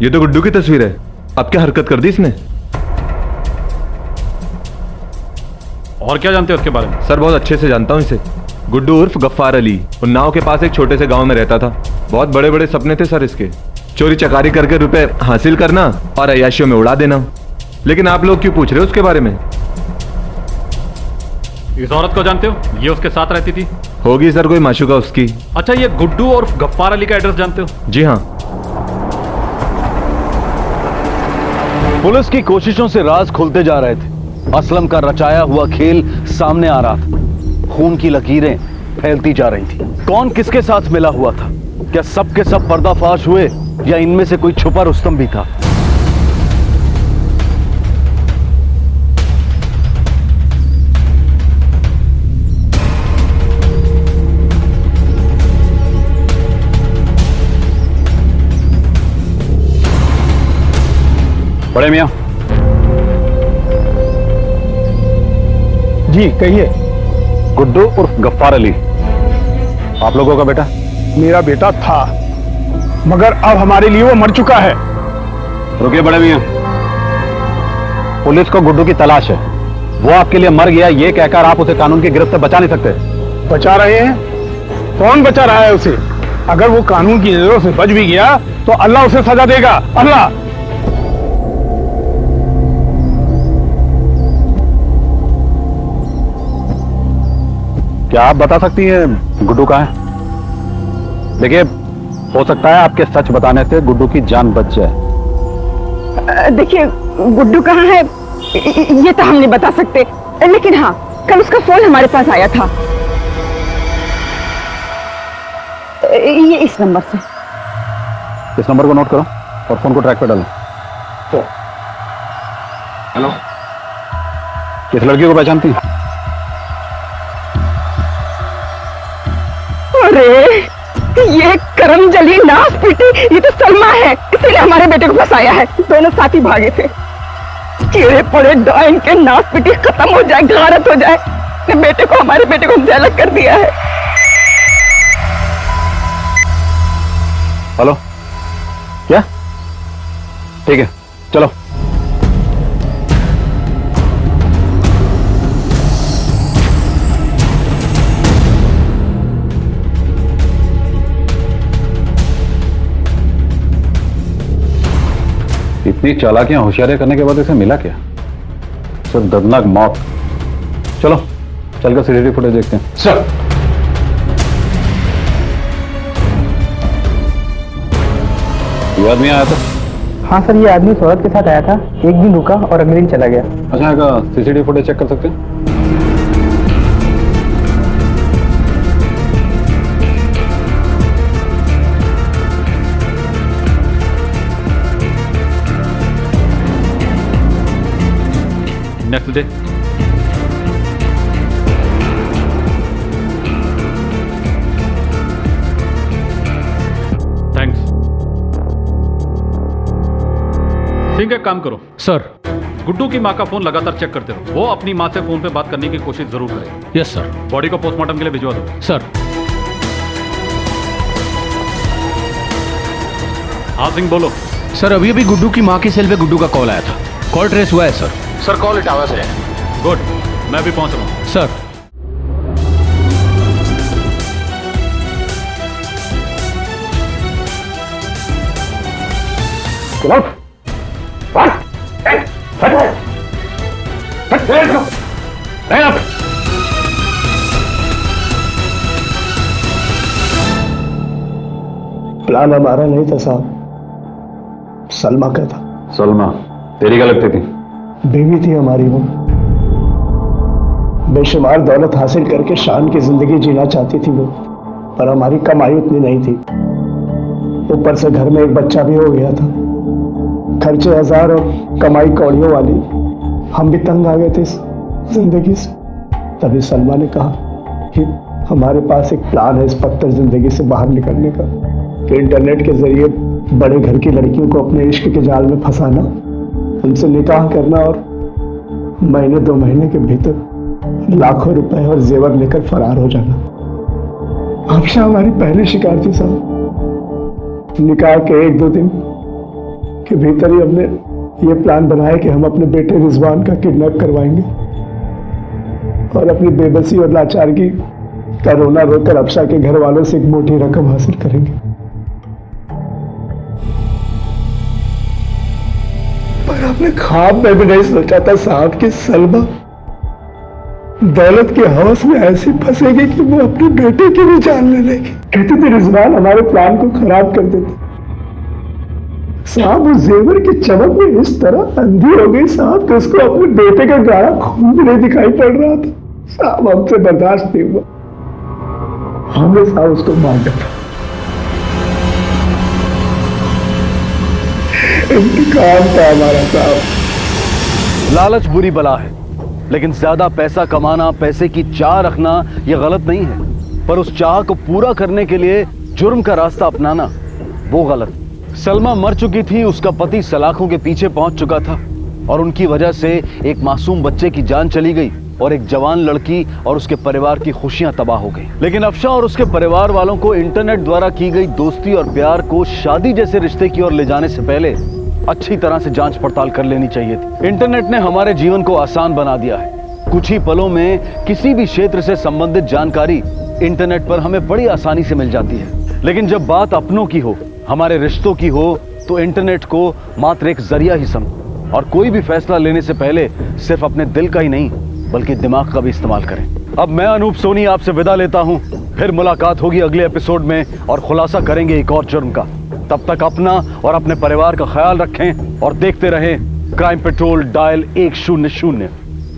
ये तो गुड्डू की तस्वीर है। अब क्या हरकत कर दी इसने? और क्या जानते हो उसके बारे में? सर बहुत अच्छे से जानता हूँ इसे। गुड्डू उर्फ गफ्फार अली उन्नाव के पास एक छोटे से गांव में रहता था। बहुत बड़े बड़े सपने थे सर इसके, चोरी चकारी करके रुपए हासिल करना और अय्याशियों में उड़ा देना। लेकिन आप लोग क्यों पूछ रहे हो उसके बारे में? इस औरत को जानते हो? ये उसके साथ रहती थी। होगी सर कोई माशूका उसकी। अच्छा, ये गुड्डू और गफ्फार अली का एड्रेस जानते हो? जी हाँ। पुलिस की कोशिशों से राज खुलते जा रहे थे। असलम का रचाया हुआ खेल सामने आ रहा था। खून की लकीरें फैलती जा रही थी। कौन किसके साथ मिला हुआ था? क्या सब के सब पर्दाफाश हुए या इनमें से कोई छुपा रुस्तम भी था? बड़े मियां। जी कहिए। गुड्डू उर्फ गफ्फार अली आप लोगों का बेटा? मेरा बेटा था, मगर अब हमारे लिए वो मर चुका है। रुकिए बड़े मियां, पुलिस को गुड्डू की तलाश है। वो आपके लिए मर गया ये कहकर आप उसे कानून की गिरफ्त से बचा नहीं सकते। बचा रहे हैं? कौन बचा रहा है उसे? अगर वो कानून की नजरों से बच भी गया तो अल्लाह उसे सजा देगा। अल्लाह। क्या आप बता सकती हैं गुड्डू कहाँ है? देखिए, हो सकता है आपके सच बताने से गुड्डू की जान बच जाए। देखिए, गुड्डू कहाँ है ये तो हम नहीं बता सकते, लेकिन हाँ, कल उसका फोन हमारे पास आया था। ये इस नंबर से। इस नंबर को नोट करो और फोन को ट्रैक पे डालो। हेलो, इस लड़की को पहचानती हैं? अरे ये करम जली नाश पीटी, ये तो सलमा है, इसीलिए हमारे बेटे को फंसाया है। दोनों साथी भागे थे। कीड़े पड़े डाइन के नाश पीटी खत्म हो जाए, गारत हो जाए। हमारे बेटे को अलग कर दिया है। हेलो, क्या? ठीक है, चलो। इतनी चालाकियां होशियारियां करने के बाद इसे मिला क्या? सिर्फ दर्दनाक मौत। चलो चलकर सीसीटीवी फुटेज देखते हैं। सर ये आदमी आया था? हाँ सर, ये आदमी औरत के साथ आया था, एक दिन रुका और अगले दिन चला गया। अच्छा, का सीसीटीवी फुटेज चेक कर सकते हैं? Next day thanks. सिंह, एक काम करो सर। गुड्डू की माँ का फोन लगातार चेक करते रहो। वो अपनी माँ से फोन पे बात करने की कोशिश जरूर करे। Yes sir. बॉडी को पोस्टमार्टम के लिए भिजवा दो। सर। हाँ सिंह बोलो। सर, अभी अभी गुड्डू की माँ की सेल पे गुड्डू का कॉल आया था। कॉल ट्रेस हुआ है सर। सर कॉल इटावा से है। गुड, मैं भी पहुंच रहा हूँ। सर। प्लान हमारा नहीं था साहब, सलमा का था। सलमा तेरी क्या लगती थी? बीवी थी हमारी वो। बेशुमार दौलत हासिल करके शान की जिंदगी जीना चाहती थी वो, पर हमारी कमाई उतनी नहीं थी। ऊपर से घर में एक बच्चा भी हो गया था। खर्चे हजार और कमाई कौड़ियों वाली। हम भी तंग आ गए थे इस जिंदगी से। तभी सलमा ने कहा कि हमारे पास एक प्लान है इस पत्थर जिंदगी से बाहर निकलने का, कि इंटरनेट के जरिए बड़े घर की लड़कियों को अपने इश्क के जाल में फंसाना, उनसे निकाह करना और महीने 2 महीने के भीतर लाखों रुपए और जेवर लेकर फरार हो जाना। आफशा हमारी पहली शिकार थी साहब। निकाह के 1-2 दिन के भीतर ही हमने ये प्लान बनाया कि हम अपने बेटे रिजवान का किडनैप करवाएंगे और अपनी बेबसी और लाचारगी का रोना रोकर अफशा के घर वालों से एक मोटी रकम हासिल करेंगे। पर आपने ख्वाब में भी नहीं सोचा था साहब कि सलमा दौलत के हवस में ऐसी फंसेगी कि वो अपने बेटे की भी जान ले लेगी। कहते थे रिजवान हमारे प्लान को खराब कर देते। साहब उस जेवर की चमक में इस तरह अंधी हो गई साहब कि उसको अपने बेटे का गाढ़ा खून भी नहीं दिखाई पड़ रहा था। साहब हमसे बर्दाश्त नहीं हुआ, हमने साहब उसको मार डाला। इंतकाम था हमारा साहब। लालच बुरी बला है, लेकिन ज्यादा पैसा कमाना, पैसे की चाह रखना यह गलत नहीं है, पर उस चाह को पूरा करने के लिए जुर्म का रास्ता अपनाना वो गलत। सलमा मर चुकी थी, उसका पति सलाखों के पीछे पहुंच चुका था और उनकी वजह से एक मासूम बच्चे की जान चली गई और एक जवान लड़की और उसके परिवार की खुशियां तबाह हो गई। लेकिन अफशा और उसके परिवार वालों को इंटरनेट द्वारा की गई दोस्ती और प्यार को शादी जैसे रिश्ते की ओर ले जाने से पहले अच्छी तरह से जांच पड़ताल कर लेनी चाहिए थी। इंटरनेट ने हमारे जीवन को आसान बना दिया है। कुछ ही पलों में किसी भी क्षेत्र से संबंधित जानकारी इंटरनेट पर हमें बड़ी आसानी से मिल जाती है। लेकिन जब बात अपनों की हो, हमारे रिश्तों की हो, तो इंटरनेट को मात्र एक जरिया ही समझो और कोई भी फैसला लेने से पहले सिर्फ अपने दिल का ही नहीं बल्कि दिमाग का भी इस्तेमाल करें। अब मैं अनूप सोनी आपसे विदा लेता हूं। फिर मुलाकात होगी अगले एपिसोड में और खुलासा करेंगे एक और जुर्म का। तब तक अपना और अपने परिवार का ख्याल रखें और देखते रहें क्राइम पेट्रोल डायल 100।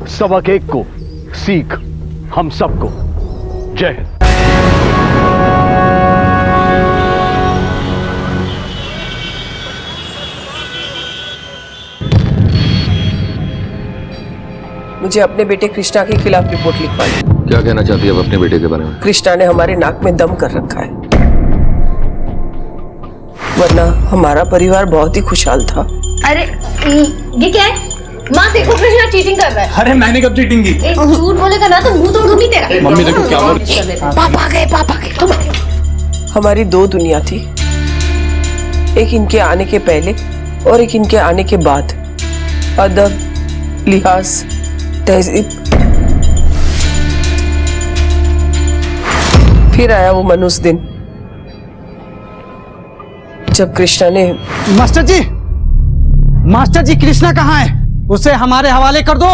सबक एक को सीख हम सबको। जय हिंद। मुझे अपने बेटे कृष्णा के खिलाफ रिपोर्ट लिखवानी। क्या कहना चाहती है अब अपने बेटे के बारे में? कृष्णा ने हमारे नाक में दम कर रखा है, वरना हमारा परिवार बहुत ही खुशहाल था। अरे ये क्या है? माँ देखो कृष्णा चीटिंग कर रहा है। अरे मैंने कब चीटिंग की? झूठ बोलेगा ना तो मुंह तोड़ दूंगी तेरा। मम्मी देखो क्या बोल रही है। पापा आ गए तुम। हमारी 2 दुनिया थी, एक इनके आने के पहले और एक इनके आने के बाद। अदब, लिहाज, तहजीब। फिर आया वो मनुष्य दिन जब कृष्णा ने मास्टर जी मास्टर जी कृष्णा कहाँ है? उसे हमारे हवाले कर दो।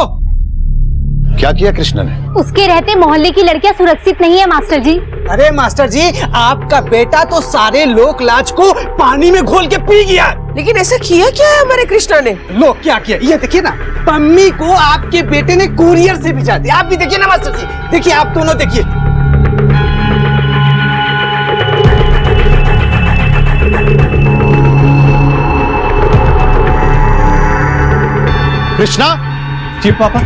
क्या किया कृष्णा ने? उसके रहते मोहल्ले की लड़कियां सुरक्षित नहीं है मास्टर जी। अरे मास्टर जी, आपका बेटा तो सारे लोक लाज को पानी में घोल के पी गया। लेकिन ऐसा किया क्या है हमारे कृष्णा ने? लो क्या किया, ये देखिए ना, पम्मी को आपके बेटे ने कुरियर से भेजा दिया। आप भी देखिए ना मास्टर जी, देखिए आप दोनों देखिए। कृष्णा। जी पापा।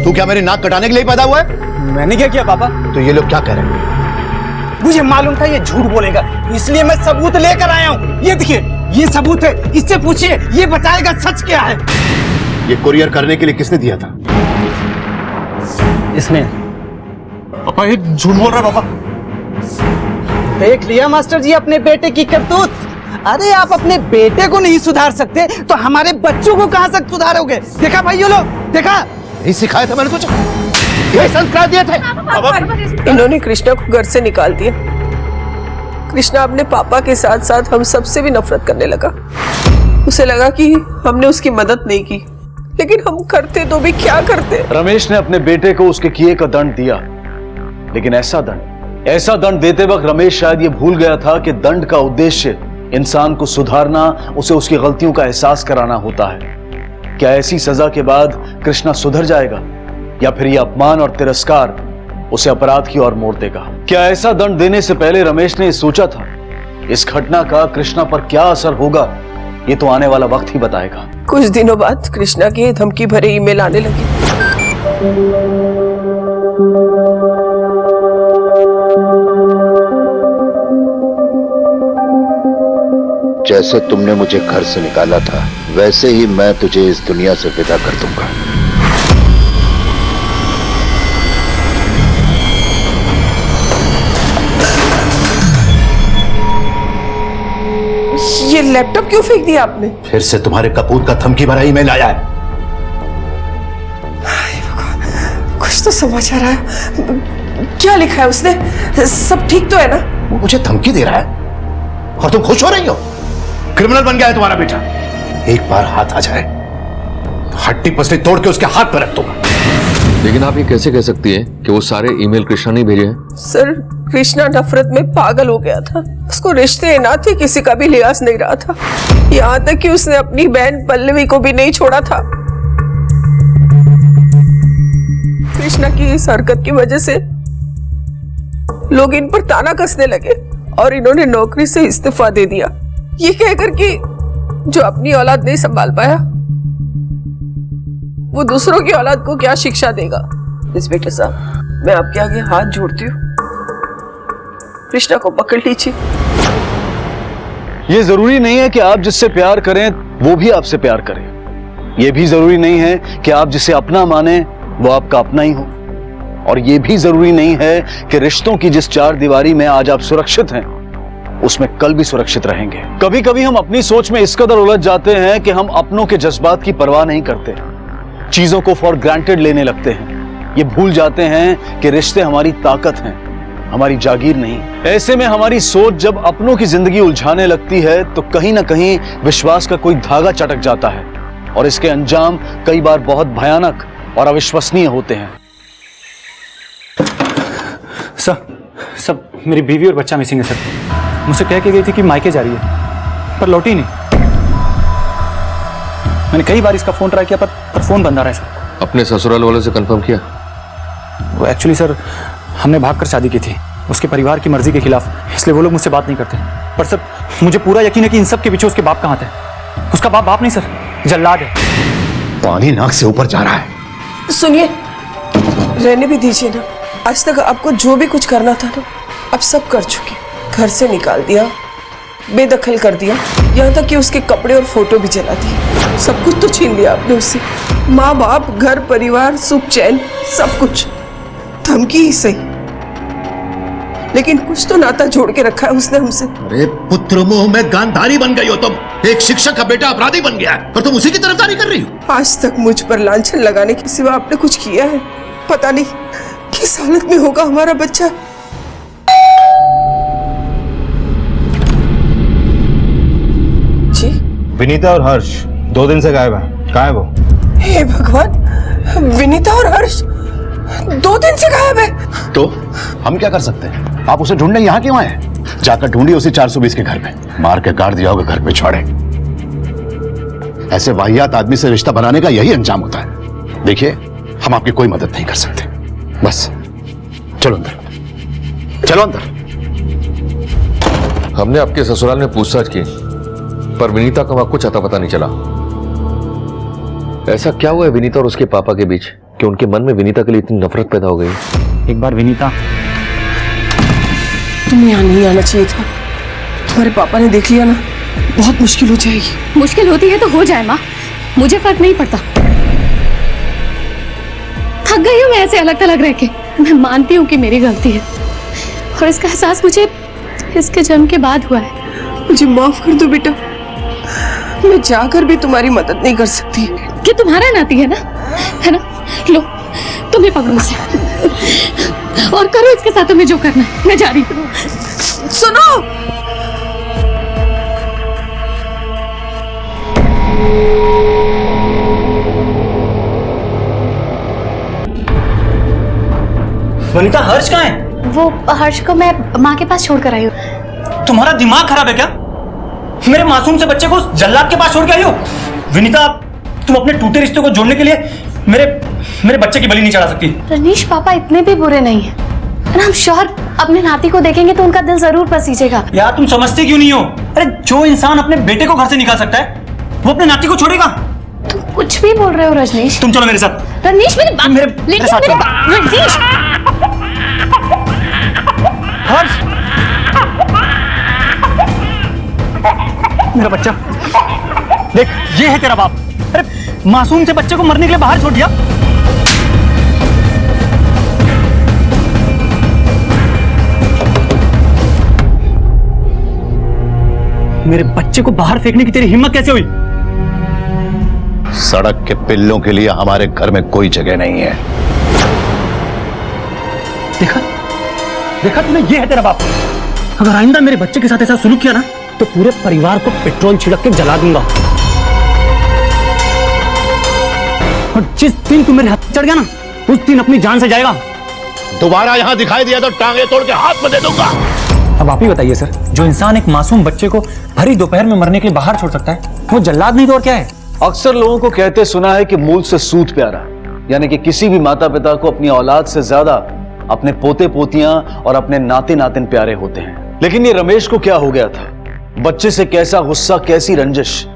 तू क्या मेरी नाक कटाने के लिए पैदा हुआ है? मैंने क्या किया पापा? तो ये लोग क्या कह रहे हैं? मुझे मालूम था ये झूठ बोलेगा, इसलिए मैं सबूत लेकर आया हूँ। ये देखिए, ये सबूत है, इससे पूछिए, ये बताएगा सच क्या है। ये कुरियर करने के लिए किसने दिया था? इसने। पापा ये झूठ बोल रहा है पापा। देख लिया मास्टर जी अपने बेटे की करतूत। अरे आप अपने बेटे को नहीं सुधार सकते तो हमारे बच्चों को कहां से सुधारोगे? देखा भाइयों लोग, देखा? यही सिखाया था मैंने तुझे, यही संस्कार दिए थे। इन्होंने कृष्णा को घर से निकाल दिया। कृष्णा अपने पापा के साथ साथ हम सबसे भी नफरत करने लगा। उसे लगा कि हमने उसकी मदद नहीं की, लेकिन हम करते तो भी क्या करते। रमेश ने अपने बेटे को उसके किए का दंड दिया, लेकिन ऐसा दंड देते वक्त रमेश शायद ये भूल गया था कि दंड का उद्देश्य इंसान को सुधारना, उसे उसकी गलतियों का एहसास कराना होता है। क्या ऐसी सजा के बाद कृष्णा सुधर जाएगा, या फिर यह अपमान और तिरस्कार उसे अपराध की ओर मोड़ देगा? क्या ऐसा दंड देने से पहले रमेश ने सोचा था इस घटना का कृष्णा पर क्या असर होगा? ये तो आने वाला वक्त ही बताएगा। कुछ दिनों बाद कृष्णा के धमकी भरे ईमेल आने लगे। जैसे तुमने मुझे घर से निकाला था, वैसे ही मैं तुझे इस दुनिया से विदा कर दूंगा। ये लैपटॉप क्यों फेंक दिया आपने? फिर से तुम्हारे कपूर का धमकी भरा ईमेल आया है। कुछ तो समाचार है। क्या लिखा है उसने? सब ठीक तो है ना? वो मुझे धमकी दे रहा है और तुम खुश हो रही हो? क्रिमिनल बन गया है तुम्हारा बेटा। एक बार हाथ आ जाए, हड्डी पसली तोड़ के उसके हाथ पर रख दूंगा। लेकिन आप ये कैसे कह सकती हैं कि वो सारे ईमेल कृष्णा ने भेजे हैं? सर, कृष्णा नफरत में पागल हो गया था। उसको रिश्ते ना थे, किसी का भी लिहाज नहीं रहा था। यहाँ तक कि उसने अपनी बहन पल्लवी को भी नहीं छोड़ा था। कृष्णा की इस हरकत की वजह से लोग इन पर ताना कसने लगे और इन्होंने नौकरी से इस्तीफा दे दिया, ये कहकर कि जो अपनी औलाद नहीं संभाल पाया वो दूसरों की औलाद को क्या शिक्षा देगा। इंस्पेक्टर साहब, मैं आपके आगे हाथ जोड़ती हूँ, कृष्णा को पकड़ लीजिए। ये जरूरी नहीं है कि आप जिससे प्यार करें वो भी आपसे प्यार करे। ये भी जरूरी नहीं है कि आप जिसे अपना माने वो आपका अपना ही हो। और ये भी जरूरी नहीं है कि रिश्तों की जिस चार दीवारी में आज आप सुरक्षित हैं उसमें कल भी सुरक्षित रहेंगे। कभी कभी हम अपनी सोच में इस कदर उलझ जाते हैं कि हम अपनों के जज्बात की परवाह नहीं करते, चीजों को फॉर ग्रांटेड लेने लगते हैं। ये भूल जाते हैं कि रिश्ते हमारी ताकत हैं, हमारी जागीर नहीं। ऐसे में हमारी सोच जब अपनों की जिंदगी उलझाने लगती है तो कहीं ना कहीं विश्वास का कोई धागा चटक जाता है और इसके अंजाम कई बार बहुत भयानक और अविश्वसनीय होते हैं। सब मेरी बीवी और बच्चा मिसिंग है सर। मुझसे कह के गई थी कि मायके जा रही है, पर लौटी नहीं। मैंने कई बार इसका फोन ट्राई किया पर फोन बंद आ रहा है सर। अपने ससुराल वालों से कंफर्म किया? वो एक्चुअली सर, हमने भागकर शादी की थी उसके परिवार की मर्जी के खिलाफ, इसलिए वो लोग मुझसे बात नहीं करते। पर सर, मुझे पूरा यकीन है कि इन सब के पीछे उसके बाप का हाथ है। उसका बाप नहीं सर, जल्लाद है। पानी नाक से ऊपर जा रहा है। सुनिए, रहने भी दीजिए ना। आज तक आपको जो भी कुछ करना था ना, अब सब कर चुके। घर से निकाल दिया, बेदखल कर दिया, यहाँ तक कि उसके कपड़े और फोटो भी जला दिए। सब कुछ तो छीन लिया आपने उससे। माँ बाप, घर परिवार, सुख चैन, सब कुछ। धमकी ही सही, लेकिन कुछ तो नाता जोड़ के रखा है उसने हमसे। अरे पुत्र मोह में गांधारी बन गई हो तुम। एक शिक्षक का बेटा अपराधी बन गया है और तुम उसी की तरफदारी कर रही हो। आज तक मुझ पर लांछन लगाने के सिवा आपने कुछ किया है? पता नहीं किस हालत में होगा हमारा विनीता और हर्ष 2 दिन से गायब है। कहाँ है वो? हे भगवान, विनीता और हर्ष 2 दिन से गायब है। तो हम क्या कर सकते हैं? आप उसे ढूंढने यहाँ क्यों आए? जाकर ढूंढिए उसे 420 के घर पे, मार के गाड़ दिया होगा घर पे छोड़े। ऐसे वाहियात आदमी से रिश्ता बनाने का यही अंजाम होता है। देखिए, हम आपकी कोई मदद नहीं कर सकते। बस चलो अंदर, चलो अंदर। हमने आपके ससुराल में पूछताछ की, पर विनीता का वहां कुछ अता पता नहीं चला। ऐसा क्या हुआ है विनीता और उसके पापा के बीच कि उनके मन में विनीता के लिए इतनी नफरत पैदा हो गई? एक बार विनीता, तुम्हें यहाँ नहीं आना चाहिए था। तुम्हारे पापा ने देख लिया ना, बहुत मुश्किल हो जाएगी। मुश्किल होती है तो हो जाए माँ, मुझे फर्क नहीं पड़ता। थक गई हूँ मैं ऐसे अलग थलग रह के। मैं मानती हूँ कि मेरी गलती है और इसका एहसास मुझे इसके जन्म के बाद हुआ है। मुझे माफ कर दो बेटा, मैं जाकर भी तुम्हारी मदद नहीं कर सकती। कि तुम्हारा नाती है ना, है ना? लो तुम्हें पकड़ो मुझसे और करो इसके साथ तुम्हें जो करना है। मैं जा रही हूँ। सुनो, वनिता, हर्ष कहाँ है? वो हर्ष को मैं माँ के पास छोड़कर आई हूँ। तुम्हारा दिमाग खराब है क्या? मेरे मासूम से बच्चे को जल्लाद के पास छोड़ के आई हो? विनीता, तुम अपने टूटे रिश्ते को जोड़ने के लिए मेरे बच्चे की बलि नहीं चढ़ा सकती। रजनीश, पापा इतने भी बुरे नहीं है। हम श्योर अपने नाती को देखेंगे तो उनका दिल जरूर पसीजेगा। यार तुम समझते क्यों नहीं हो? अरे जो इंसान अपने बेटे को घर से निकाल सकता है वो अपने नाती को छोड़ेगा? तुम कुछ भी बोल रहे हो रजनीश। तुम चलो मेरे साथ। रजनीश मेरी बात, मेरे साथ चलो। रजनीश, हर्ष, मेरा बच्चा देख, ये है तेरा बाप। अरे मासूम से बच्चे को मरने के लिए बाहर छोड़ दिया। मेरे बच्चे को बाहर फेंकने की तेरी हिम्मत कैसे हुई? सड़क के पिल्लों के लिए हमारे घर में कोई जगह नहीं है। देखा देखा तूने, ये है तेरा बाप। अगर आइंदा मेरे बच्चे के साथ ऐसा सलूक किया ना तो पूरे परिवार को पेट्रोल छिड़क के जला दूंगा। और जिस दिन तू मेरे हाथ चढ़ गया ना, उस दिन अपनी जान से जाएगा। दोबारा यहां दिखाई दिया तो टांगे तोड़ के हाथ में दे दूंगा। अब आप ही बताइए सर, जो इंसान एक मासूम बच्चे को भरी दोपहर में मरने के लिए बाहर छोड़ सकता है, वो जल्लाद नहीं तो और क्या है? अक्सर लोगों को कहते सुना है कि मूल से सूत प्यारा, यानी कि किसी भी माता पिता को अपनी औलाद से ज्यादा अपने पोते पोतियां और अपने नाते नातिन प्यारे होते हैं। लेकिन ये रमेश को क्या हो गया था? बच्चे से कैसा गुस्सा, कैसी रंजिश?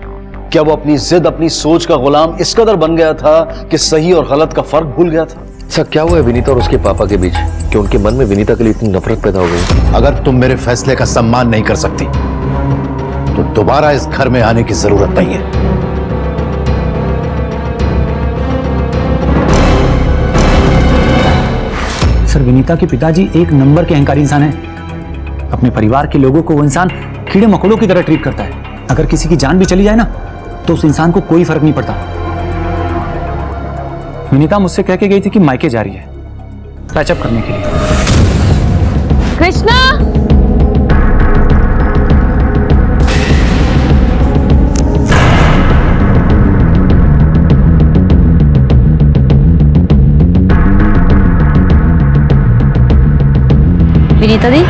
क्या वो अपनी जिद, अपनी सोच का गुलाम इस कदर बन गया था कि सही और गलत का फर्क भूल गया था? ऐसा क्या हुआ है विनीता और उसके पापा के बीच कि उनके मन में विनीता के लिए इतनी नफरत पैदा हो गई? अगर तुम मेरे फैसले का सम्मान नहीं कर सकती तो दोबारा इस घर में आने की जरूरत नहीं है। सर, विनीता के पिताजी एक नंबर के अहंकारी इंसान हैं। अपने परिवार के लोगों को वो इंसान कीड़े मकोड़ों की तरह ट्रीट करता है। अगर किसी की जान भी चली जाए ना तो उस इंसान को कोई फर्क नहीं पड़ता। विनीता मुझसे कह के गई थी कि मायके जा रही है पैचअप करने के लिए। कृष्णा, विनीता दी,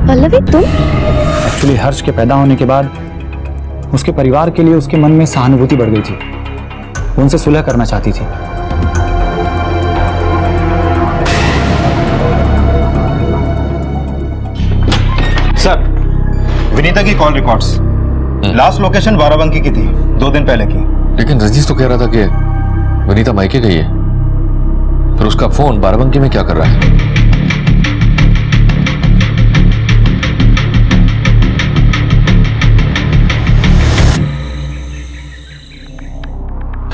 पल्लवी तुम? एक्चुअली हर्ष के पैदा होने के बाद उसके परिवार के लिए उसके मन में सहानुभूति बढ़ गई थी। वो उनसे सुलह करना चाहती थी। सर, विनीता की call records last location Barabanki की थी, 2 दिन पहले की। लेकिन रजनीश तो कह रहा था कि विनीता मायके गई है, फिर उसका फोन बाराबंकी में क्या कर रहा है?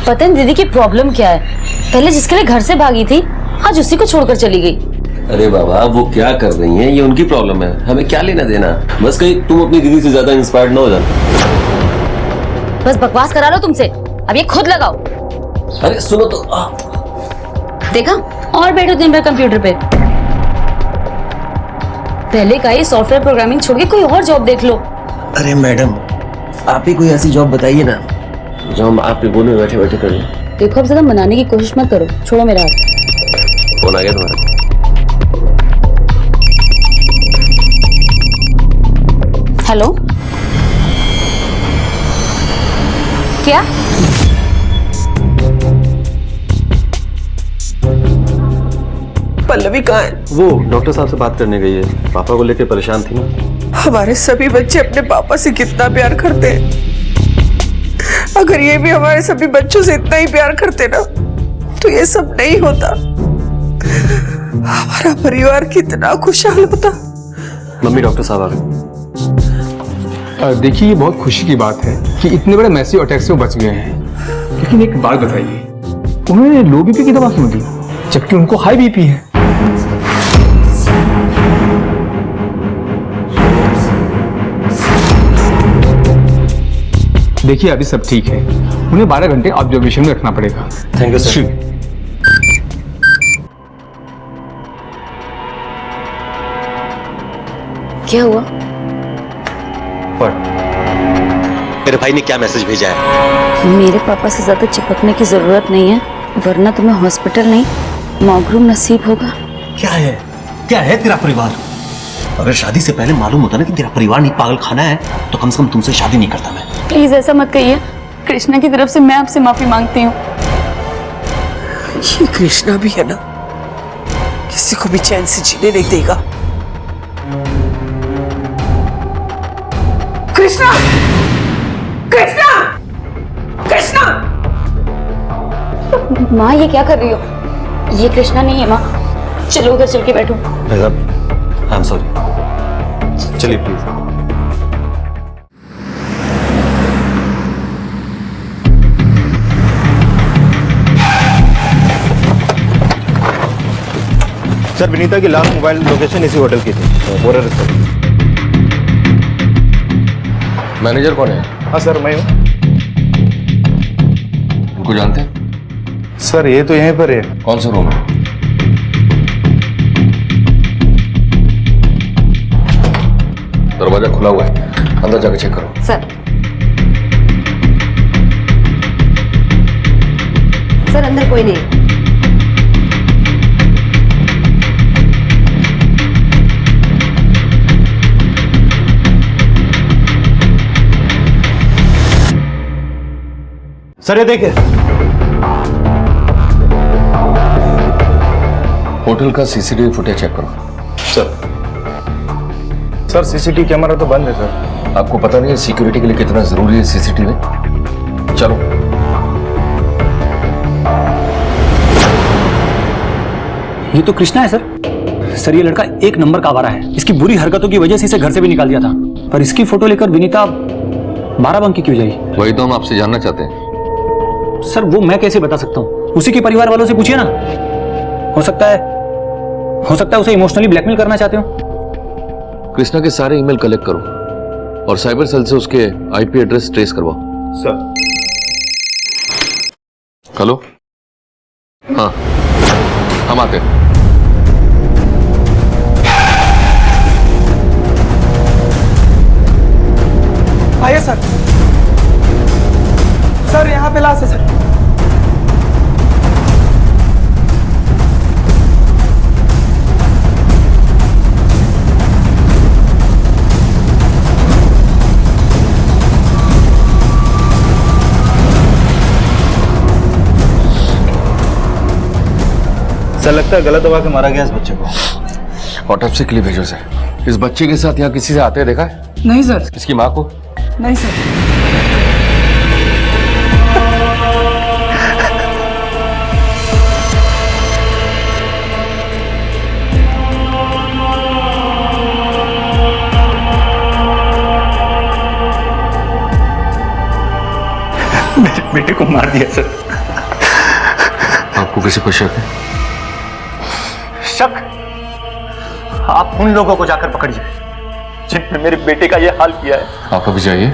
पता नहीं दीदी की प्रॉब्लम क्या है। पहले जिसके लिए घर से भागी थी, आज उसी को छोड़कर चली गई। अरे बाबा, वो क्या कर रही हैं ये उनकी प्रॉब्लम है, हमें क्या लेना देना। बस कहीं तुम अपनी दीदी से ज्यादा इंस्पायर्ड ना हो जाना। बस बकवास करा लो तुमसे, अब ये खुद लगाओ। अरे सुनो तो, देखा, और बैठो दिन भर कंप्यूटर पे। पहले का ये सॉफ्टवेयर प्रोग्रामिंग छोड़ के कोई और जॉब देख लो। अरे मैडम, आप ही कोई ऐसी जॉब बताइए ना जो हम आपके कोने में बैठे बैठे कर लें। देखो, अब ज्यादा मनाने की कोशिश मत करो, छोड़ो मेरा हाथ। फोन आ गया तुम्हारा? हेलो, क्या? पल्लवी कहाँ है? वो डॉक्टर साहब से बात करने गई है, पापा को लेकर परेशान थी ना। हमारे सभी बच्चे अपने पापा से कितना प्यार करते हैं। अगर ये भी हमारे सभी बच्चों से इतना ही प्यार करते ना तो ये सब नहीं होता। हमारा परिवार कितना खुशहाल होता। मम्मी डॉक्टर साहब आ गए। देखिए, ये बहुत खुशी की बात है कि इतने बड़े मैसिव अटैक से वो बच गए हैं। लेकिन एक बात बताइए, उन्होंने लो बीपी की दवा क्यों दी जबकि उनको हाई बीपी है? देखिए, अभी सब ठीक है, उन्हें 12 घंटे ऑब्जर्वेशन में रखना पड़ेगा। Thank you sir. क्या हुआ? मेरे भाई ने क्या मैसेज भेजा है? मेरे पापा से ज्यादा चिपकने की जरूरत नहीं है, वरना तुम्हें हॉस्पिटल नहीं मौगरूम नसीब होगा। क्या है तेरा परिवार? अगर शादी से पहले मालूम होता ना कि तेरा परिवार नहीं पागल खाना है तो कम से कम तुमसे शादी नहीं करता मैं। प्लीज ऐसा मत कहिए, कृष्णा की तरफ से मैं आपसे माफी मांगती हूँ। ये कृष्णा भी है ना, किसी को भी चैन से जीने नहीं देगा। कृष्णा! कृष्णा! कृष्णा! माँ, ये क्या कर रही हो? ये कृष्णा नहीं है माँ, चलो उधर चल के बैठो। आई एम सॉरी, चलिए प्लीज। सर, विनीता की लास्ट मोबाइल लोकेशन इसी होटल की थी। Borer sir. मैनेजर कौन है? हाँ सर, मैं हूँ। उनको जानते हैं? सर, ये तो यहीं पर है। कौन सा रूम है? दरवाजा खुला हुआ है, अंदर जाकर चेक करो। सर अंदर कोई नहीं। सर, ये देखिए। होटल का सीसीटीवी फुटेज चेक करो। सर सीसीटीवी कैमरा तो बंद है सर। आपको पता नहीं है सिक्योरिटी के लिए कितना जरूरी है सीसीटीवी? चलो। ये तो कृष्णा है सर, ये लड़का एक नंबर का आवारा है। इसकी बुरी हरकतों की वजह से इसे घर से भी निकाल दिया था, पर इसकी फोटो लेकर विनीता बाराबंकी क्यों जाई? वही तो हम आपसे जानना चाहते हैं। सर, वो मैं कैसे बता सकता हूँ? उसी के परिवार वालों से पूछिए ना। हो सकता है उसे इमोशनली ब्लैकमेल करना चाहते हो। कृष्णा के सारे ईमेल कलेक्ट करो और साइबर सेल से उसके आईपी एड्रेस ट्रेस करवाओ। सर। हेलो, हाँ, हम आते हैं। आइए सर। सर, यहाँ पे लाश है सर। सर, लगता है गलत दवा के मारा गया इस बच्चे को। ऑटोप्सी के लिए भेजो सर। इस बच्चे के साथ यहाँ किसी से आते देखा है? नहीं सर। इसकी माँ को? नहीं सर। मेरे बेटे को मार दिया सर। आपको किसी पर शक है? शक? आप उन लोगों को जाकर पकड़िए जिनने मेरे बेटे का यह हाल किया है। आप अभी जाइए,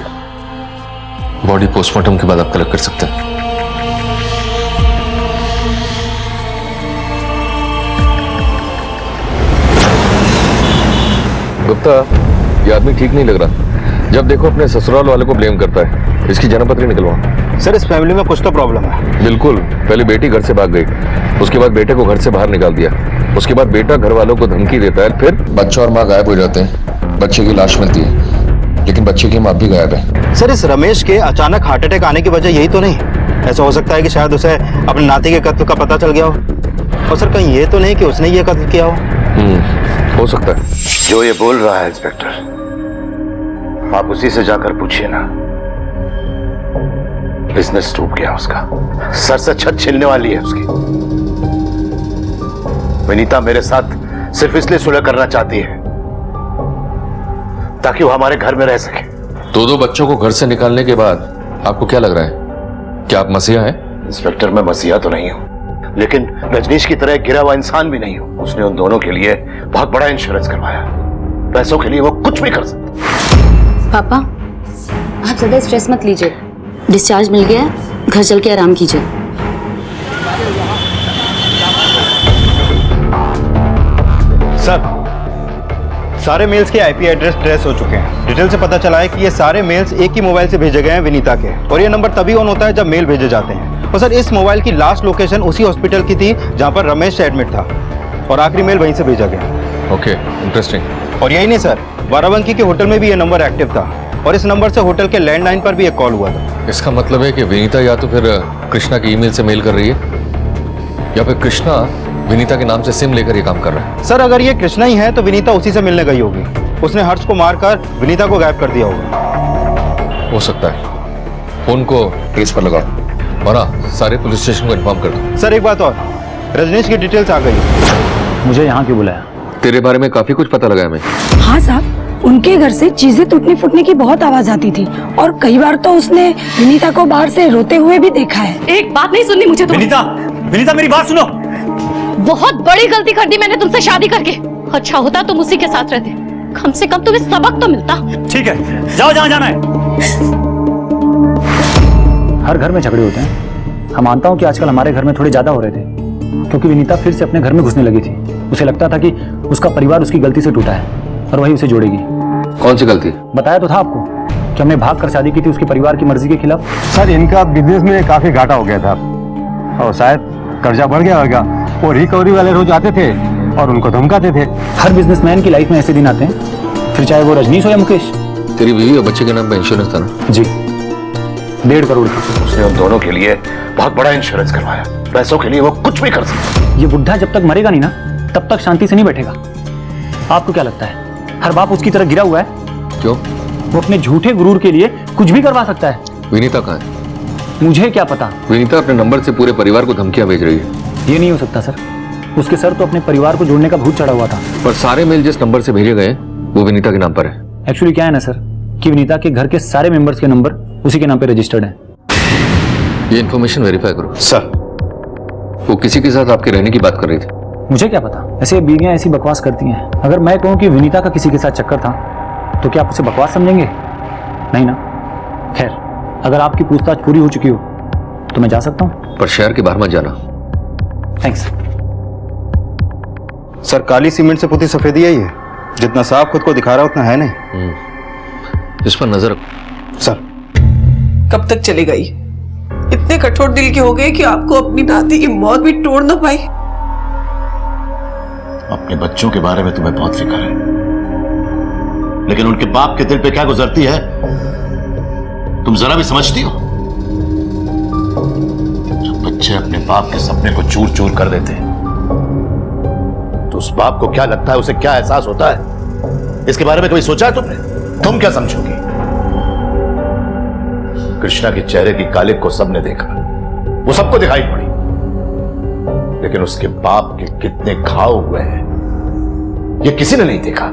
बॉडी पोस्टमार्टम के बाद आप कलेक्ट कर सकते हैं। गुप्ता, ये आदमी ठीक नहीं लग रहा। जब देखो अपने ससुराल वाले को ब्लेम करता है। इसकी जन्मपत्री निकलवा। सर इस फैमिली में कुछ तो प्रॉब्लम है। बिल्कुल। पहले बेटी घर से भाग गई, उसके बाद बेटे को घर से बाहर निकाल दिया, उसके बाद बेटा घर वालों को धमकी देता है, फिर बच्चा और माँ गायब हो जाते हैं। बच्चे की लाश मिलती है, लेकिन बच्चे की माँ भी गायब है। सर इस रमेश के अचानक हार्ट अटैक आने की वजह यही तो नहीं? ऐसा हो सकता है कि शायद उसे अपने नाती के कत्ल का पता चल गया हो। और सर कहीं ये तो नहीं कि उसने ये कत्ल किया हो? हो सकता है। जो ये बोल रहा है इंस्पेक्टर, आप उसी से जाकर पूछिए ना। बिजनेस डूब गया उसका, सर से छत छिलने वाली है उसकी। विनीता मेरे साथ सिर्फ इसलिए सुलह करना चाहती है ताकि वो हमारे घर में रह सके। दो बच्चों को घर से निकालने के बाद आपको क्या लग रहा है? क्या आप मसीहा हैं? इंस्पेक्टर मैं मसीहा तो नहीं हूं, लेकिन रजनीश की तरह गिरा हुआ इंसान भी नहीं हूं। उसने उन दोनों के लिए बहुत बड़ा इंश्योरेंस करवाया। पैसों के लिए वो कुछ भी कर सकता। पापा आप ज्यादा स्ट्रेस मत लीजिए, डिस्चार्ज मिल गया, घर चल के आराम कीजिए। सर सारे मेल्स के आईपी एड्रेस ट्रेस हो चुके हैं। डिटेल से पता चला है कि ये सारे मेल्स एक ही मोबाइल से भेजे गए हैं विनीता के, और ये नंबर तभी ऑन होता है जब मेल भेजे जाते हैं। और सर इस मोबाइल की लास्ट लोकेशन उसी हॉस्पिटल की थी जहां पर रमेश एडमिट था, और आखिरी मेल वहीं से भेजा गया। Okay, interesting. और यही नहीं सर, बाराबंकी के होटल में भी ये नंबर एक्टिव था, और इस नंबर से होटल के लैंडलाइन पर भी एक कॉल हुआ था। इसका मतलब है कि विनीता या तो फिर कृष्णा की ईमेल से मेल कर रही है, या फिर कृष्णा विनीता के नाम से सिम लेकर ये काम कर रहा है। सर अगर ये कृष्णा ही है तो विनीता उसी से मिलने गई होगी। उसने हर्ष को मारकर विनीता को गायब कर दिया होगा। हो सकता है। फोन को ट्रेस पर लगाओ और सारे पुलिस स्टेशन को इन्फॉर्म कर दो। सर एक बात और, रजनीश की डिटेल्स आ गई। मुझे यहाँ क्यों बुलाया? तेरे बारे में काफी कुछ पता लगा है। मैं हाँ साहब, उनके घर से चीजें टूटने फूटने की बहुत आवाज आती थी, और कई बार तो उसने विनीता को बाहर से रोते हुए भी देखा है। एक बात नहीं सुननी मुझे तो। विनीता मेरी बात सुनो। बहुत बड़ी गलती कर दी मैंने तुमसे शादी करके। अच्छा होता तुम उसी के साथ रहते, कम से कम तुम्हें सबक तो मिलता। ठीक है, जाओ जहाँ जाना है। हर घर में झगड़े होते हैं। हम मानता हूँ कि आजकल हमारे घर में थोड़े ज्यादा हो रहे थे, क्योंकि विनीता फिर से अपने घर में घुसने लगी थी। उसे लगता था कि उसका परिवार उसकी गलती से टूटा है और वही उसे जोड़ेगी। कौन सी गलती? बताया तो था आपको कि हमने भाग कर शादी की थी उसके परिवार की मर्जी के खिलाफ। सर इनका बिजनेस में काफी घाटा हो गया था, और शायद कर्जा बढ़ गया होगा। वो रिकवरी वाले रोज आते थे और उनको धमकाते थे। हर बिजनेसमैन की लाइफ में ऐसे दिन आते हैं, फिर चाहे वो रजनीश हो या मुकेश। तेरी बीवी और बच्चे के नाम पे इंश्योरेंस था ना? जी, 1.5 करोड़ का। उसने उन दोनों के लिए बहुत बड़ा इंश्योरेंस करवाया। पैसों के लिए वो कुछ भी कर सकता। ये बुढ़ा जब तक मरेगा नहीं ना, तब तक शांति से नहीं बैठेगा। आपको क्या लगता है हर बाप उसकी तरह गिरा हुआ है? क्यों? वो अपने झूठे गुरूर के लिए कुछ भी करवा सकता है। विनीता कहाँ है? मुझे क्या पता। विनीता अपने नंबर से पूरे परिवार को धमकियां भेज रही है। ये नहीं हो सकता सर, उसके सर तो अपने परिवार को जोड़ने का भूत चढ़ा हुआ था। पर सारे मेल जिस नंबर से भेजे गए वो विनीता के नाम पर है। एक्चुअली क्या है ना सर, कि विनीता के घर के सारे मेंबर्स के नंबर उसी के नाम पे रजिस्टर्ड हैं। ये इन्फॉर्मेशन वेरीफाई करो। सर वो किसी के साथ आपके रहने की बात कर रही थी। मुझे क्या पता, ऐसे बीवियां ऐसी बकवास करती हैं। अगर मैं कहूँ कि विनीता का किसी के साथ चक्कर था, तो क्या आप उसे बकवास समझेंगे? नहीं ना। खैर, अगर आपकी पूछताछ पूरी हो चुकी हो तो मैं जा सकता हूँ। पर शहर के बाहर मत जाना। थैंक्स। सर काली सीमेंट से पुती सफेदी है ये, जितना साफ खुद को दिखा रहा उतना है नहीं। इस पर नजर रखो। सर कब तक चलेगा ये? इतने कठोर दिल के हो गए कि आपको अपनी नाती की मौत भी तोड़ ना पाई। अपने बच्चों के बारे में तुम्हें बहुत फिक्र है, लेकिन उनके बाप के दिल पे क्या गुजरती है तुम जरा भी समझती हो? जब बच्चे अपने बाप के सपने को चूर चूर कर देते हैं तो उस बाप को क्या लगता है, उसे क्या एहसास होता है? इसके बारे में कभी सोचा है तुमने? तुम क्या समझोगे? कृष्णा के चेहरे की कालिक को सबने देखा, वो सबको दिखाई पड़ी, लेकिन उसके बाप के कितने घाव हुए हैं ये किसी ने नहीं देखा।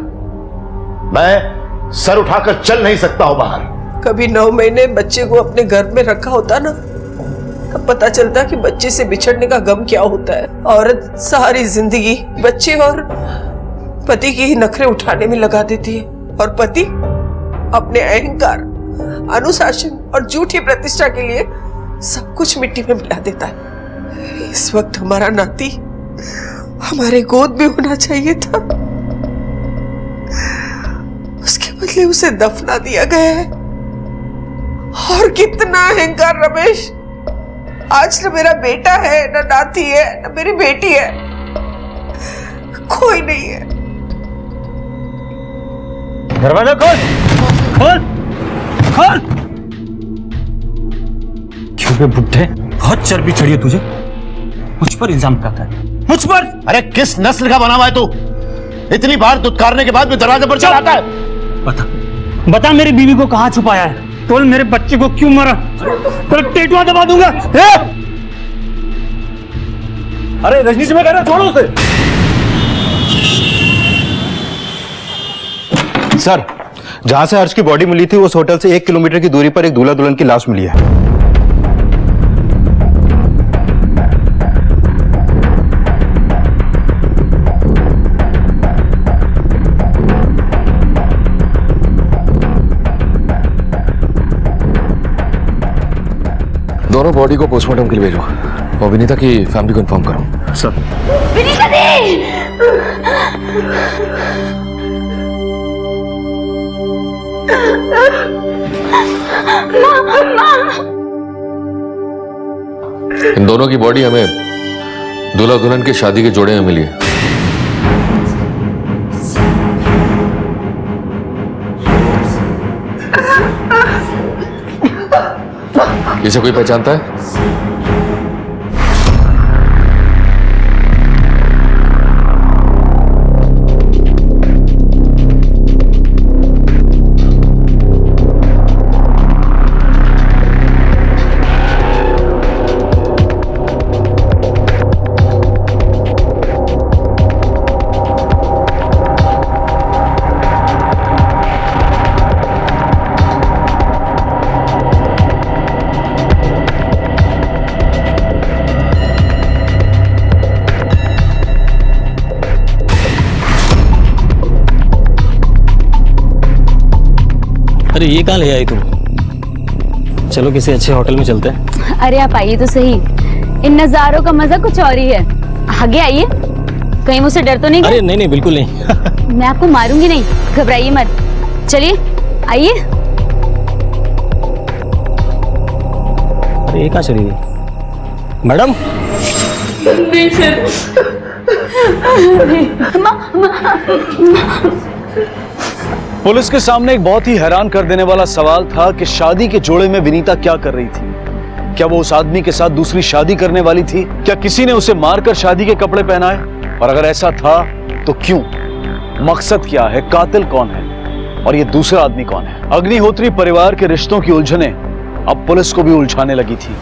मैं सर उठाकर चल नहीं सकता हूं बाहर। कभी 9 महीने बच्चे को अपने घर में रखा होता ना, तब पता चलता कि बच्चे से बिछड़ने का गम क्या होता है। औरत सारी जिंदगी बच्चे और पति के ही नखरे उठाने में लगा देती है, और पति अपने अहंकार, अनुशासन और झूठी प्रतिष्ठा के लिए सब कुछ मिट्टी में मिला देता है। इस वक्त हमारा नाती हमारे गोद में होना चाहिए था, उसके इसलिए उसे दफना दिया गया है। और कितना अहंकार रमेश, आज न मेरा बेटा है, न नाती है, न मेरी बेटी है, कोई नहीं है। दरवाजा खोल, खोल, खोल। क्यों बे बुड्ढे, बहुत चर्बी चढ़ी है तुझे, मुझ पर इल्जाम लगाता है, मुझ पर। अरे किस नस्ल का बना हुआ है तू? इतनी बार दुत्कारने के बाद भी दरवाजे पर चलाता है। बता, बता मेरी बीवी को कहां छुपाया है? बोल मेरे बच्चे को क्यों मारा? तेरा टेटुआ दबा दूंगा। अरे रजनी से मैं कह रहा, छोड़ो उसे। सर, जहां से अर्श की बॉडी मिली थी उस होटल से 1 किलोमीटर की दूरी पर एक दूल्हा दुल्हन की लाश मिली है। दोनों बॉडी को पोस्टमार्टम के लिए भेजो और विनीता की फैमिली को इन्फॉर्म करो। सर। विनीता दी! इन दोनों की बॉडी हमें दूल्हा दुल्हन की शादी के जोड़े में मिली है। इसे कोई पहचानता है? अरे ये कहाँ ले आई तुम? चलो किसी अच्छे होटल में चलते हैं। अरे आप आइए तो सही, इन नजारों का मजा कुछ और ही है। आगे आइए, कहीं मुझसे डर तो नहीं? अरे नहीं नहीं, बिल्कुल नहीं। मैं आपको मारूंगी नहीं, घबराइए मत। चलिए आइए। अरे ये कहाँ चली गई मैडम? नहीं सर। पुलिस के सामने एक बहुत ही हैरान कर देने वाला सवाल था कि शादी के जोड़े में विनीता क्या कर रही थी। क्या वो उस आदमी के साथ दूसरी शादी करने वाली थी? क्या किसी ने उसे मारकर शादी के कपड़े पहनाए? और अगर ऐसा था तो क्यों? मकसद क्या है? कातिल कौन है? और ये दूसरा आदमी कौन है? अग्निहोत्री परिवार के रिश्तों की उलझने अब पुलिस को भी उलझाने लगी थी।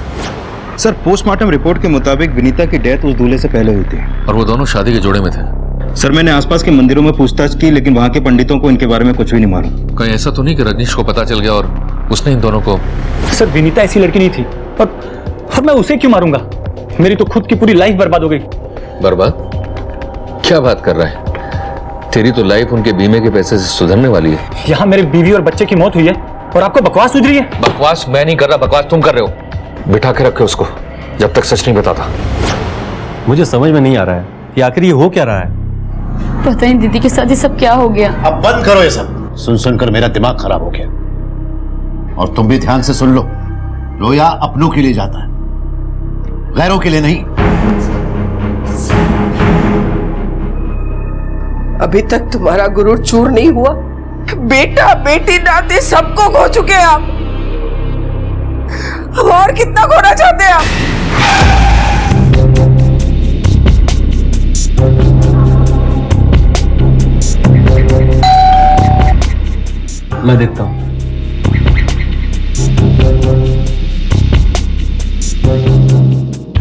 सर, पोस्टमार्टम रिपोर्ट के मुताबिक विनीता की डेथ उस दूल्हे से पहले हुई थी। और वो दोनों शादी के जोड़े में थे। सर, मैंने आसपास के मंदिरों में पूछताछ की, लेकिन वहां के पंडितों को इनके बारे में कुछ भी नहीं मालूम। कहीं ऐसा तो नहीं कि रजनीश को पता चल गया और उसने इन दोनों को? सर, विनीता ऐसी लड़की नहीं थी, और मैं उसे क्यों मारूंगा? मेरी तो खुद की पूरी लाइफ बर्बाद हो गई। बर्बाद? क्या बात कर रहा है? तेरी तो लाइफ उनके बीमे के पैसे से सुधरने वाली है। यहाँ मेरे बीवी और बच्चे की मौत हुई है और आपको बकवास सूझ रही है? बकवास मैं नहीं कर रहा, बकवास तुम कर रहे हो। बिठा के रखे उसको जब तक सच नहीं बताता। मुझे समझ में नहीं आ रहा है कि आखिर ये हो क्या रहा है। पता नहीं दीदी के साथ ये सब क्या हो गया। अब बंद करो ये सब। सुन सुनकर मेरा दिमाग खराब हो गया। और तुम भी ध्यान से सुन लो, रोया अपनों के लिए जाता है, गैरों के लिए नहीं। अभी तक तुम्हारा गुरूर चूर नहीं हुआ। बेटा बेटी नाते सबको खो चुके हैं आप। अब और कितना खोना चाहते हैं आप? मैं देखता हूं।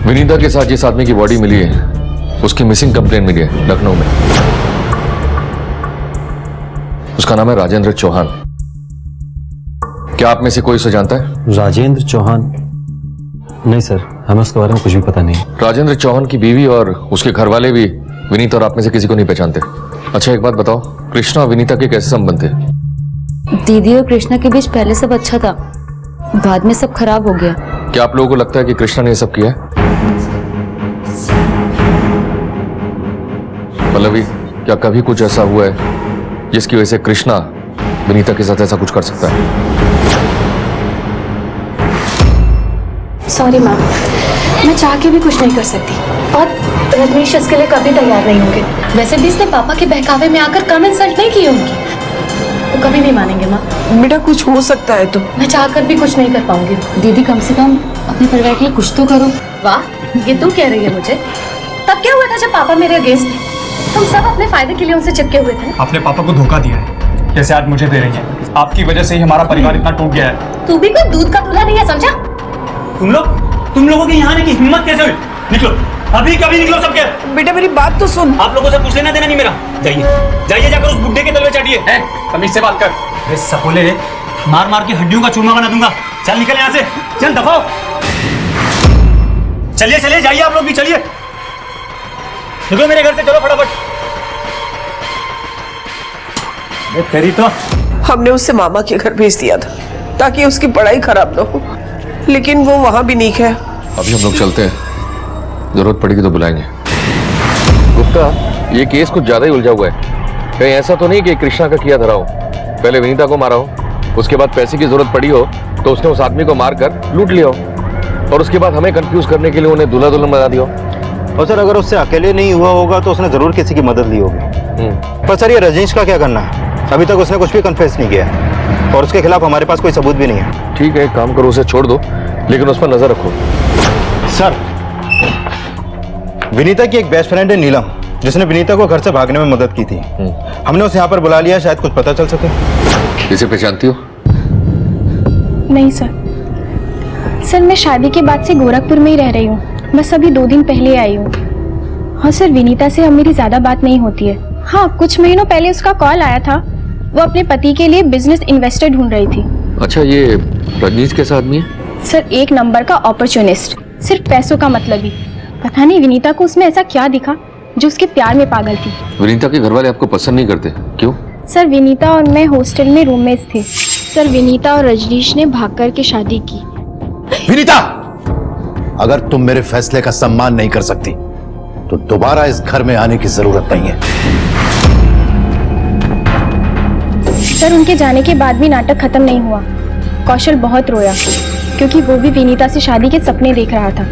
विनीता के साथ जिस आदमी की बॉडी मिली है उसकी मिसिंग कंप्लेंट मिली है लखनऊ में। उसका नाम है राजेंद्र चौहान। क्या आप में से कोई उसे जानता है? राजेंद्र चौहान? नहीं सर, हमें उसके बारे में कुछ भी पता नहीं। राजेंद्र चौहान की बीवी और उसके घर वाले भी विनीता और आप में से किसी को नहीं पहचानते। अच्छा एक बात बताओ, कृष्णा और विनीता के कैसे संबंध थे? दीदी और कृष्णा के बीच पहले सब अच्छा था, बाद में सब खराब हो गया। क्या आप लोगों को लगता है कि कृष्णा ने ये सब किया है? पल्लवी, क्या कभी कुछ ऐसा हुआ है जिसकी वजह से कृष्णा विनीता के साथ ऐसा कुछ कर सकता है। सॉरी मैम, मैं चाह के भी कुछ नहीं कर सकती और रजनीश इसके लिए कभी तैयार नहीं होंगे। वैसे भी इसने पापा के बहकावे में आकर कम इंसल्ट नहीं की उनकी, तो कभी नहीं मानेंगे माँ। बेटा कुछ हो सकता है तो मैं चाह कर भी कुछ नहीं कर पाऊंगी। दीदी कम से कम अपने परिवार के लिए कुछ तो करो। वाह, ये तू कह रही है मुझे? तब क्या हुआ था जब पापा मेरे अगेंस्ट थे? तुम सब अपने फायदे के लिए उनसे चिपके हुए थे। आपने पापा को धोखा दिया है, जैसे आज मुझे दे रही है। आपकी वजह से ही हमारा परिवार इतना टूट गया है। तू भी कोई दूध का दूल्हा नहीं है, समझा? तुम लोगों के यहाँ आने की हिम्मत कैसे हुई? निकलो, अभी कभी निकलो सबके। बेटा मेरी बात तो सुन। आप लोगों से कुछ लेना देना नहीं मेरा। जाइए जाकर उस बुड्ढे के तलवे चाटिए। तमीज से बात कर। अरे सपोले, मार मार के हड्डियों का चूरमा बना दूंगा। चल निकल यहाँ से, चल दफाओ। चलिए चलिए, जाइए आप लोग भी, चलिए निकलो मेरे घर से, चलो फटाफट। तेरी तो हमने उसे मामा के घर भेज दिया था ताकि उसकी पढ़ाई खराब ना हो, लेकिन वो वहां भी नहीं है। अभी हम लोग चलते हैं, जरूरत पड़ेगी तो बुलाएंगे। गुप्ता, ये केस कुछ ज्यादा ही उलझा हुआ है। कहीं ऐसा तो नहीं कि कृष्णा का किया धरा हो, पहले विनीता को मारा हो, उसके बाद पैसे की जरूरत पड़ी हो तो उसने उस आदमी को मारकर लूट लिया हो, और उसके बाद हमें कंफ्यूज करने के लिए उन्हें दूल्हा दुल्हन बना दिया हो। और सर अगर उससे अकेले नहीं हुआ होगा तो उसने जरूर किसी की मदद ली होगी। पर सर ये रजनीश का क्या करना है? अभी तक उसने कुछ भी कन्फेस नहीं किया है और उसके खिलाफ हमारे पास कोई सबूत भी नहीं है। ठीक है, एक काम करो, उसे छोड़ दो, लेकिन उस पर नजर रखो। सर, विनीता की एक बेस्ट फ्रेंड है नीलम, जिसने विनीता को घर से भागने में मदद की थी। हमने उसे यहाँ पर बुला लिया, शायद कुछ पता चल सके। इसे पहचानती हो? नहीं सर, मैं शादी के बाद से गोरखपुर में ही रह रही हूँ। बस अभी 2 दिन पहले आई हूँ। हाँ सर, विनीता से अब मेरी ज्यादा बात नहीं होती है। हाँ, कुछ महीनों पहले उसका कॉल आया था, वो अपने पति के लिए बिजनेस इन्वेस्टर ढूंढ रही थी। अच्छा, ये रजनीश कैसा आदमी है? सर, एक नंबर का अपॉर्चुनिस्ट, सिर्फ पैसों का मतलब ही। पता नहीं विनीता को उसमें ऐसा क्या दिखा जो उसके प्यार में पागल थी। विनीता के घर वाले आपको पसंद नहीं करते, क्यों? सर, विनीता और मैं हॉस्टल में रूममेट्स थे। सर, विनीता और रजनीश ने भाग कर के शादी की। विनीता, अगर तुम मेरे फैसले का सम्मान नहीं कर सकती तो दोबारा इस घर में आने की जरूरत नहीं है। सर, उनके जाने के बाद भी नाटक खत्म नहीं हुआ। कौशल बहुत रोया क्योंकि वो भी विनीता से शादी के सपने देख रहा था,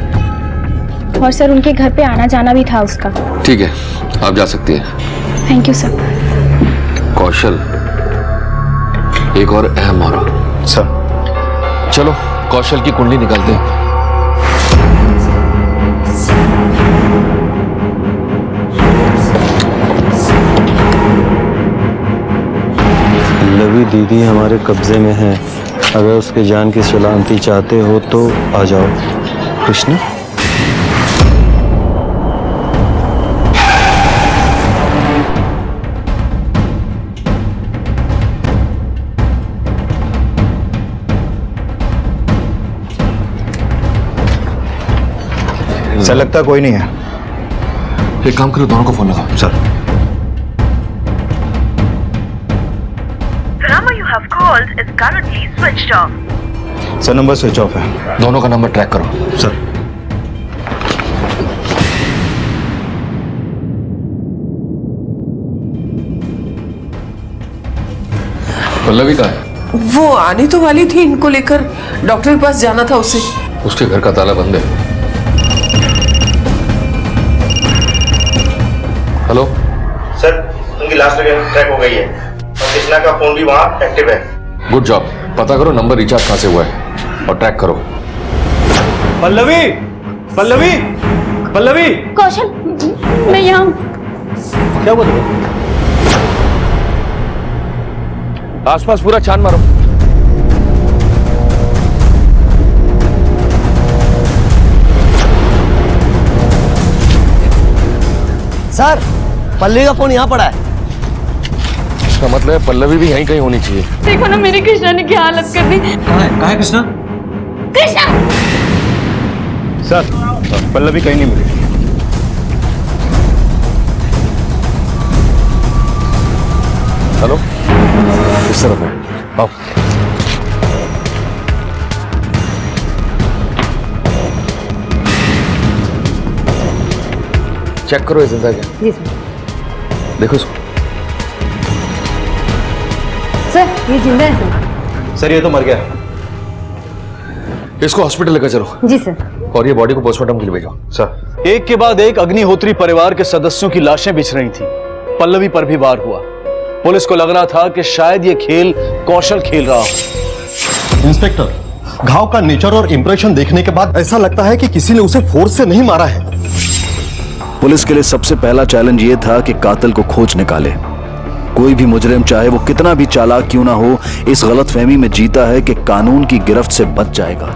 और सर उनके घर पे आना जाना भी था उसका। ठीक है, आप जा सकती हैं। Thank you sir. कौशल, एक और अहम मामला। सर, चलो कौशल की कुंडली निकालते हैं। लवी दीदी हमारे कब्जे में है, अगर उसके जान की सलामती चाहते हो तो आ जाओ। कृष्णा, सर लगता कोई नहीं है। एक काम करो, दोनों को फोन लगाओ। Sir, called is currently switched off. Sir number switch off है। दोनों का नंबर ट्रैक करो। सर, पल्लवी कहाँ है? वो आने तो वाली थी, इनको लेकर डॉक्टर के पास जाना था उसे। उसके घर का ताला बंद है। हेलो सर, उनकी लास्ट ट्रैक हो गई है और कृष्णा का फोन भी वहाँ एक्टिव है। गुड जॉब, पता करो नंबर रिचार्ज कहाँ से हुआ है और ट्रैक करो। पल्लवी, पल्लवी, पल्लवी। कौशल, मैं यहाँ। क्या बोल रहे? आसपास पूरा छान मारो। सर, पल्लवी का फोन यहाँ पड़ा है। इसका मतलब है पल्लवी भी यहीं कहीं होनी चाहिए। देखो ना मेरी कृष्णा ने क्या हालत कर दी। कहाँ है कृष्णा? कृष्णा! सर, पल्लवी कहीं नहीं मिली। हेलो, इस तरफ है, आओ। चेक करो ये जिंदा क्या। जी सर। देखो इसको। सर ये जिंदा है सर। सर ये तो मर गया, इसको हॉस्पिटल लेकर चलो। जी सर। और ये बॉडी को पोस्टमार्टम के लिए भेजो। सर, एक के बाद एक अग्निहोत्री परिवार के सदस्यों की लाशें बिछ रही थी। पल्लवी पर भी वार हुआ। पुलिस को लग रहा था कि शायद ये खेल कौशल खेल रहा हो। इंस्पेक्टर, घाव का नेचर और इंप्रेशन देखने के बाद ऐसा लगता है कि किसी ने उसे फोर्स से नहीं मारा है। पुलिस के लिए सबसे पहला चैलेंज ये था कि कातिल को खोज निकाले। कोई भी मुजरिम चाहे वो कितना भी चालाक क्यों ना हो, इस गलतफहमी में जीता है कि कानून की गिरफ्त से बच जाएगा।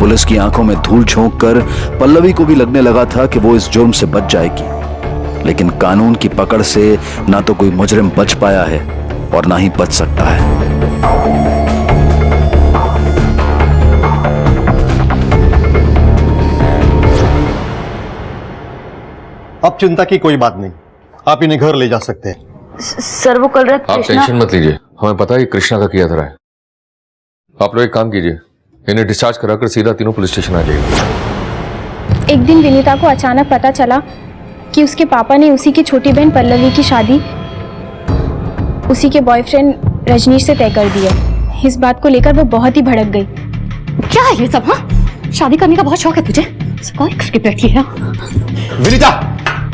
पुलिस की आंखों में धूल झोंक कर पल्लवी को भी लगने लगा था कि वो इस जुर्म से बच जाएगी, लेकिन कानून की पकड़ से ना तो कोई मुजरिम बच पाया है और ना ही बच सकता है। अब चिंता की कोई बात नहीं, आप इन्हें घर ले जा सकते हैं। सर वो कल रात आप टेंशन मत लीजिए, हमें पता है कृष्णा का किया था। आप लोग एक काम कीजिए, इन्हें डिस्चार्ज कराकर सीधा तीनों पुलिस स्टेशन आ जाइए। एक दिन विनीता को अचानक पता चला कि उसके पापा ने उसी की छोटी बहन पल्लवी की शादी उसी के बॉयफ्रेंड रजनीश से तय कर दी है। इस बात को लेकर वो बहुत ही भड़क गई। क्या है ये सब? हाँ, शादी करने का बहुत शौक है तुझे? कौन करके बैठी है? विनीता,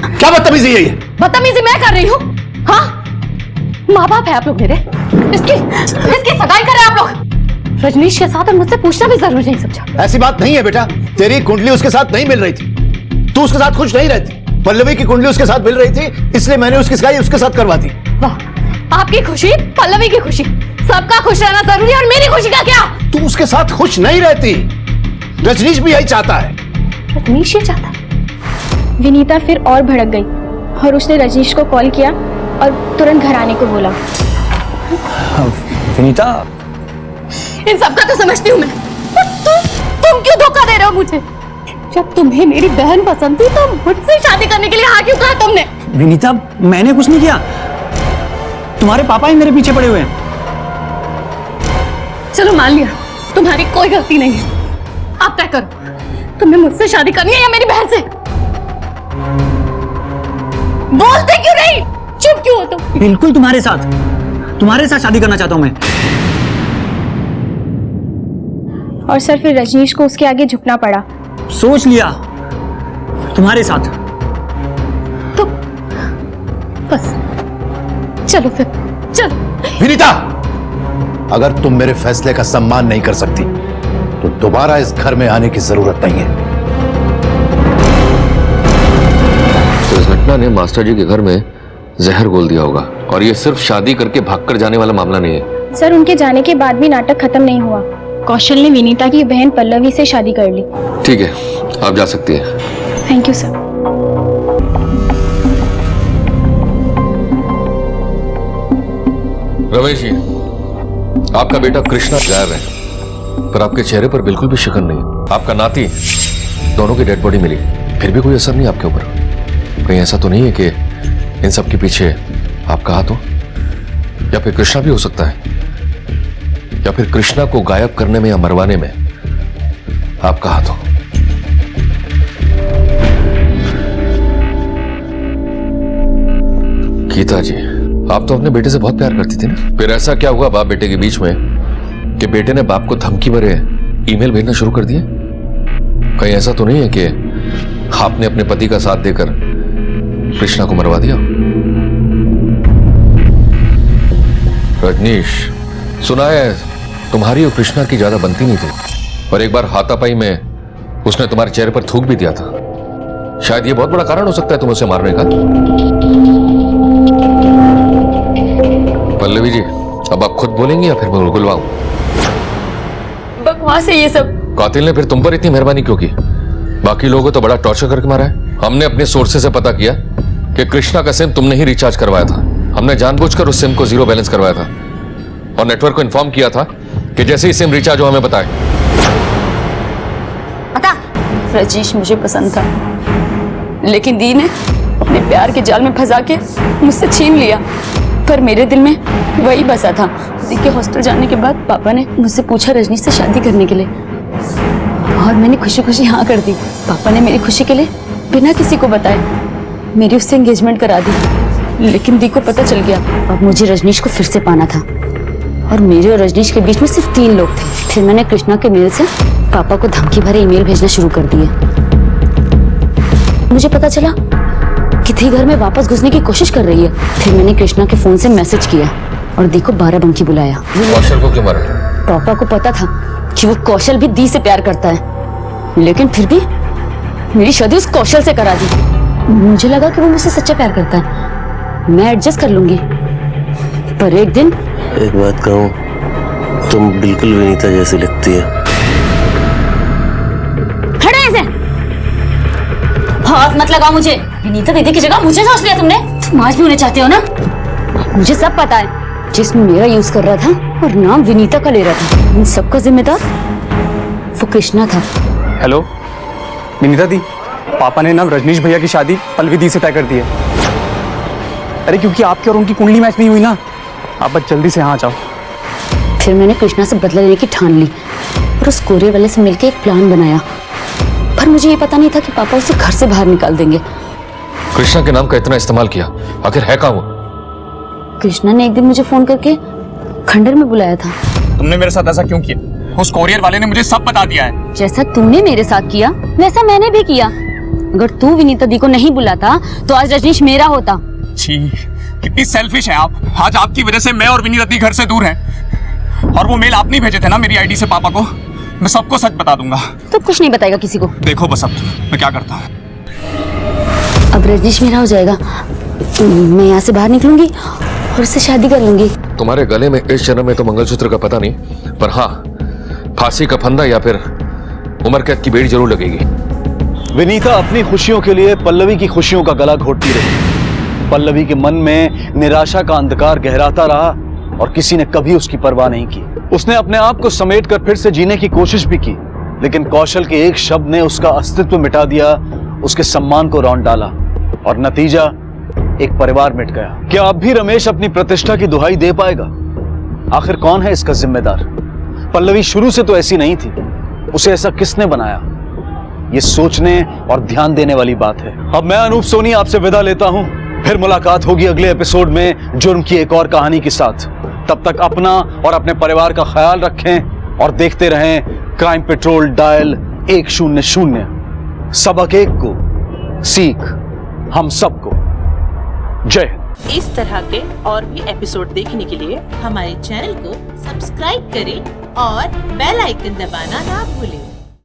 क्या बदतमीजी है ये? बदतमीजी मैं कर रही हूँ? हाँ, माँ बाप है आप लोग मेरे, इसकी सगाई करें आप लोग। रजनीश के साथ और मुझसे पूछना भी जरूरी नहीं समझा। ऐसी बात नहीं है बेटा, तेरी कुंडली उसके साथ नहीं मिल रही थी, तू उसके साथ खुश नहीं रहती। पल्लवी की कुंडली उसके साथ मिल रही थी, इसलिए मैंने उसकी सगाई उसके साथ करवा दी। वाह, आपकी खुशी, पल्लवी की खुशी, सबका खुश रहना जरूरी है और मेरी खुशी का क्या? तू उसके साथ खुश नहीं रहती, रजनीश भी यही चाहता है। रजनीश ये चाहता है? विनीता फिर और भड़क गई और उसने रजनीश को कॉल किया और तुरंत घर आने को बोला। विनीता, इन सबका तो समझती हूँ मैं, तुम क्यों धोखा दे रहे हो मुझे? जब तुम्हें मेरी बहन पसंद थी तो मुझसे शादी करने के लिए हाँ क्यों कहा तुमने? विनीता, मैंने कुछ नहीं किया, तुम्हारे पापा ही मेरे पीछे पड़े हुए हैं। चलो मान लिया, तुम्हारी कोई गलती नहीं है। आप तय करो, तुम्हें मुझसे शादी करनी है या मेरी बहन से? बोलते क्यों नहीं? चुप क्यों हो तुम? बिल्कुल तुम्हारे साथ शादी करना चाहता हूं मैं। और सर फिर रजनीश को उसके आगे झुकना पड़ा। सोच लिया, तुम्हारे साथ। तो बस चलो फिर, चलो। विनीता, अगर तुम मेरे फैसले का सम्मान नहीं कर सकती तो दोबारा इस घर में आने की जरूरत नहीं है। तो इस घटना ने मास्टर जी के घर में जहर घोल दिया होगा, और ये सिर्फ शादी करके भागकर जाने वाला मामला नहीं है। सर उनके जाने के बाद भी नाटक खत्म नहीं हुआ। कौशल ने विनीता की बहन पल्लवी से शादी कर ली। ठीक है, आप जा सकती हैं। Thank you sir. Ramesh ji, आपका बेटा कृष्णा गायब है, पर आपके चेहरे पर बिल्कुल भी शिकन नहीं। आपका नाती, दोनों की डेड बॉडी मिली, फिर भी कोई असर नहीं आपके ऊपर। कहीं ऐसा तो नहीं है कि इन सब के पीछे आपका हाथ हो? या फिर कृष्णा भी हो सकता है, या फिर कृष्णा को गायब करने में या मरवाने में आपका हाथ हो। गीता जी, आप तो अपने बेटे से बहुत प्यार करती थी ना, फिर ऐसा क्या हुआ बाप बेटे के बीच में कि बेटे ने बाप को धमकी भरे ईमेल भेजना शुरू कर दिए? कहीं ऐसा तो नहीं है कि आपने अपने पति का साथ देकर कृष्णा को मरवा दिया? रजनीश, सुना है तुम्हारी और कृष्णा की ज्यादा बनती नहीं थी, और एक बार हाथापाई में उसने तुम्हारे चेहरे पर थूक भी दिया था। शायद ये बहुत बड़ा कारण हो सकता है तुम उसे मारने का। पल्लवी जी, अब आप खुद बोलेंगी या फिर मैं बुलवाऊं? बकवास है ये सब। कातिल ने फिर तुम पर इतनी मेहरबानी क्यों की? बाकी लोगों तो बड़ा टॉर्चर करके मारा है। हमने अपने सोर्सेज से पता किया कि कृष्णा का सिम तुमने ही रिचार्ज करवाया था। हमने जानबूझकर उस सिम को 0 बैलेंस करवाया था और नेटवर्क को इन्फॉर्म किया था कि जैसे ही सिम रिचार्ज हो हमें बताए। पता, रजनीश मुझे पसंद था, लेकिन दी ने अपने प्यार के जाल में फंसा के मुझसे छीन लिया। पर मेरे दिल में वही बसा था। दी के हॉस्टल जाने के बाद पापा ने मुझसे पूछा रजनीश से शादी करने के लिए, और मैंने खुशी खुशी हाँ कर दी। पापा ने मेरी खुशी के लिए बिना किसी को बताए मेरी उससे एंगेजमेंट करा दी। लेकिन दी को पता चल गया। अब मुझे रजनीश को फिर से पाना था और मेरे और रजनीश के बीच में सिर्फ 3 लोग थे। फिर मैंने कृष्णा के मेल से पापा को धमकी भरे ईमेल भेजना शुरू कर दिए। मुझे पता चला कि दी घर में वापस घुसने की कोशिश कर रही है। फिर मैंने कृष्णा के फोन से मैसेज किया और दी को 12 बंकी बुलाया। कौशल को क्यों मारा? पापा को पता था कि वो कौशल भी दी से प्यार करता है, लेकिन फिर भी मेरी शादी उस कौशल से करा दी। मुझे लगा कि वो मुझसे सच्चा प्यार करता है, मैं एडजस्ट कर लूंगी। पर एक दिन एक बात कहूँ, तुम बिल्कुल विनीता जैसी लगती है। खड़े ऐसे हाथ मत लगाओ मुझे। विनीता दीदी की जगह मुझे सोच लिया तुमने। तुम आज भी उन्हें चाहते हो ना? मुझे सब पता है। जिसम मेरा यूज कर रहा था और नाम विनीता का ले रहा था, इन सबका जिम्मेदार वो कृष्णा था। हेलो विनीता दी, पापा ने ना रजनीश भैया की शादी पल्लवी दी से तय कर दी है। अरे क्योंकि आपकी और उनकी कुंडली मैच नहीं हुई ना, आप बस जल्दी से यहाँ जाओ। फिर मैंने कृष्णा से बदला लेने की ठान ली और उस कोरियर वाले से मिलकर एक प्लान बनाया। पर मुझे ये पता नहीं था कि पापा उसे घर से बाहर निकाल देंगे। कृष्णा के नाम का इतना इस्तेमाल किया, आखिर है कहाँ वो? कृष्णा ने एक दिन मुझे फोन करके खंडर में बुलाया था। तुमने मेरे साथ ऐसा क्यों किया? उस कोरियर वाले ने मुझे सब बता दिया है। जैसा तुमने मेरे साथ किया वैसा मैंने भी किया। अगर तू विनीता दी को नहीं बुलाता तो आज रजनीश मेरा होता। छी, कितनी सेल्फिश है आप। आज आपकी वजह से मैं और विनीता दी घर से दूर हैं। और वो मेल आपने भेजे थे ना मेरी आईडी से पापा को। मैं सबको सच बता दूंगा। तो कुछ नहीं बताएगा किसी को। देखो बस अब मैं क्या करता है। अब रजनीश मेरा हो जाएगा, मैं यहाँ से बाहर निकलूंगी और उससे शादी कर लूंगी। तुम्हारे गले में इस जन्म में तो मंगलसूत्र का पता नहीं, पर हाँ फांसी का फंदा या फिर उम्र कैद की बेड़ी जरूर लगेगी। विनीता अपनी खुशियों के लिए पल्लवी की खुशियों का गला घोटती रही। पल्लवी के मन में निराशा का अंधकार गहराता रहा और किसी ने कभी उसकी परवाह नहीं की। उसने अपने आप को समेटकर फिर से जीने की कोशिश भी की, लेकिन कौशल के एक शब्द ने उसका अस्तित्व मिटा दिया, उसके सम्मान को रौंद डाला और नतीजा एक परिवार मिट गया। क्या अब भी रमेश अपनी प्रतिष्ठा की दुहाई दे पाएगा? आखिर कौन है इसका जिम्मेदार? पल्लवी शुरू से तो ऐसी नहीं थी, उसे ऐसा किसने बनाया? ये सोचने और ध्यान देने वाली बात है। अब मैं अनूप सोनी आपसे विदा लेता हूं, फिर मुलाकात होगी अगले एपिसोड में जुर्म की एक और कहानी के साथ। तब तक अपना और अपने परिवार का ख्याल रखें और देखते रहें क्राइम पेट्रोल डायल 100। सबक एक को, सीख हम सबको। जय हिंद। इस तरह के और भी एपिसोड देखने के लिए हमारे चैनल को सब्सक्राइब करें और बेल आइकन दबाना ना भूलें।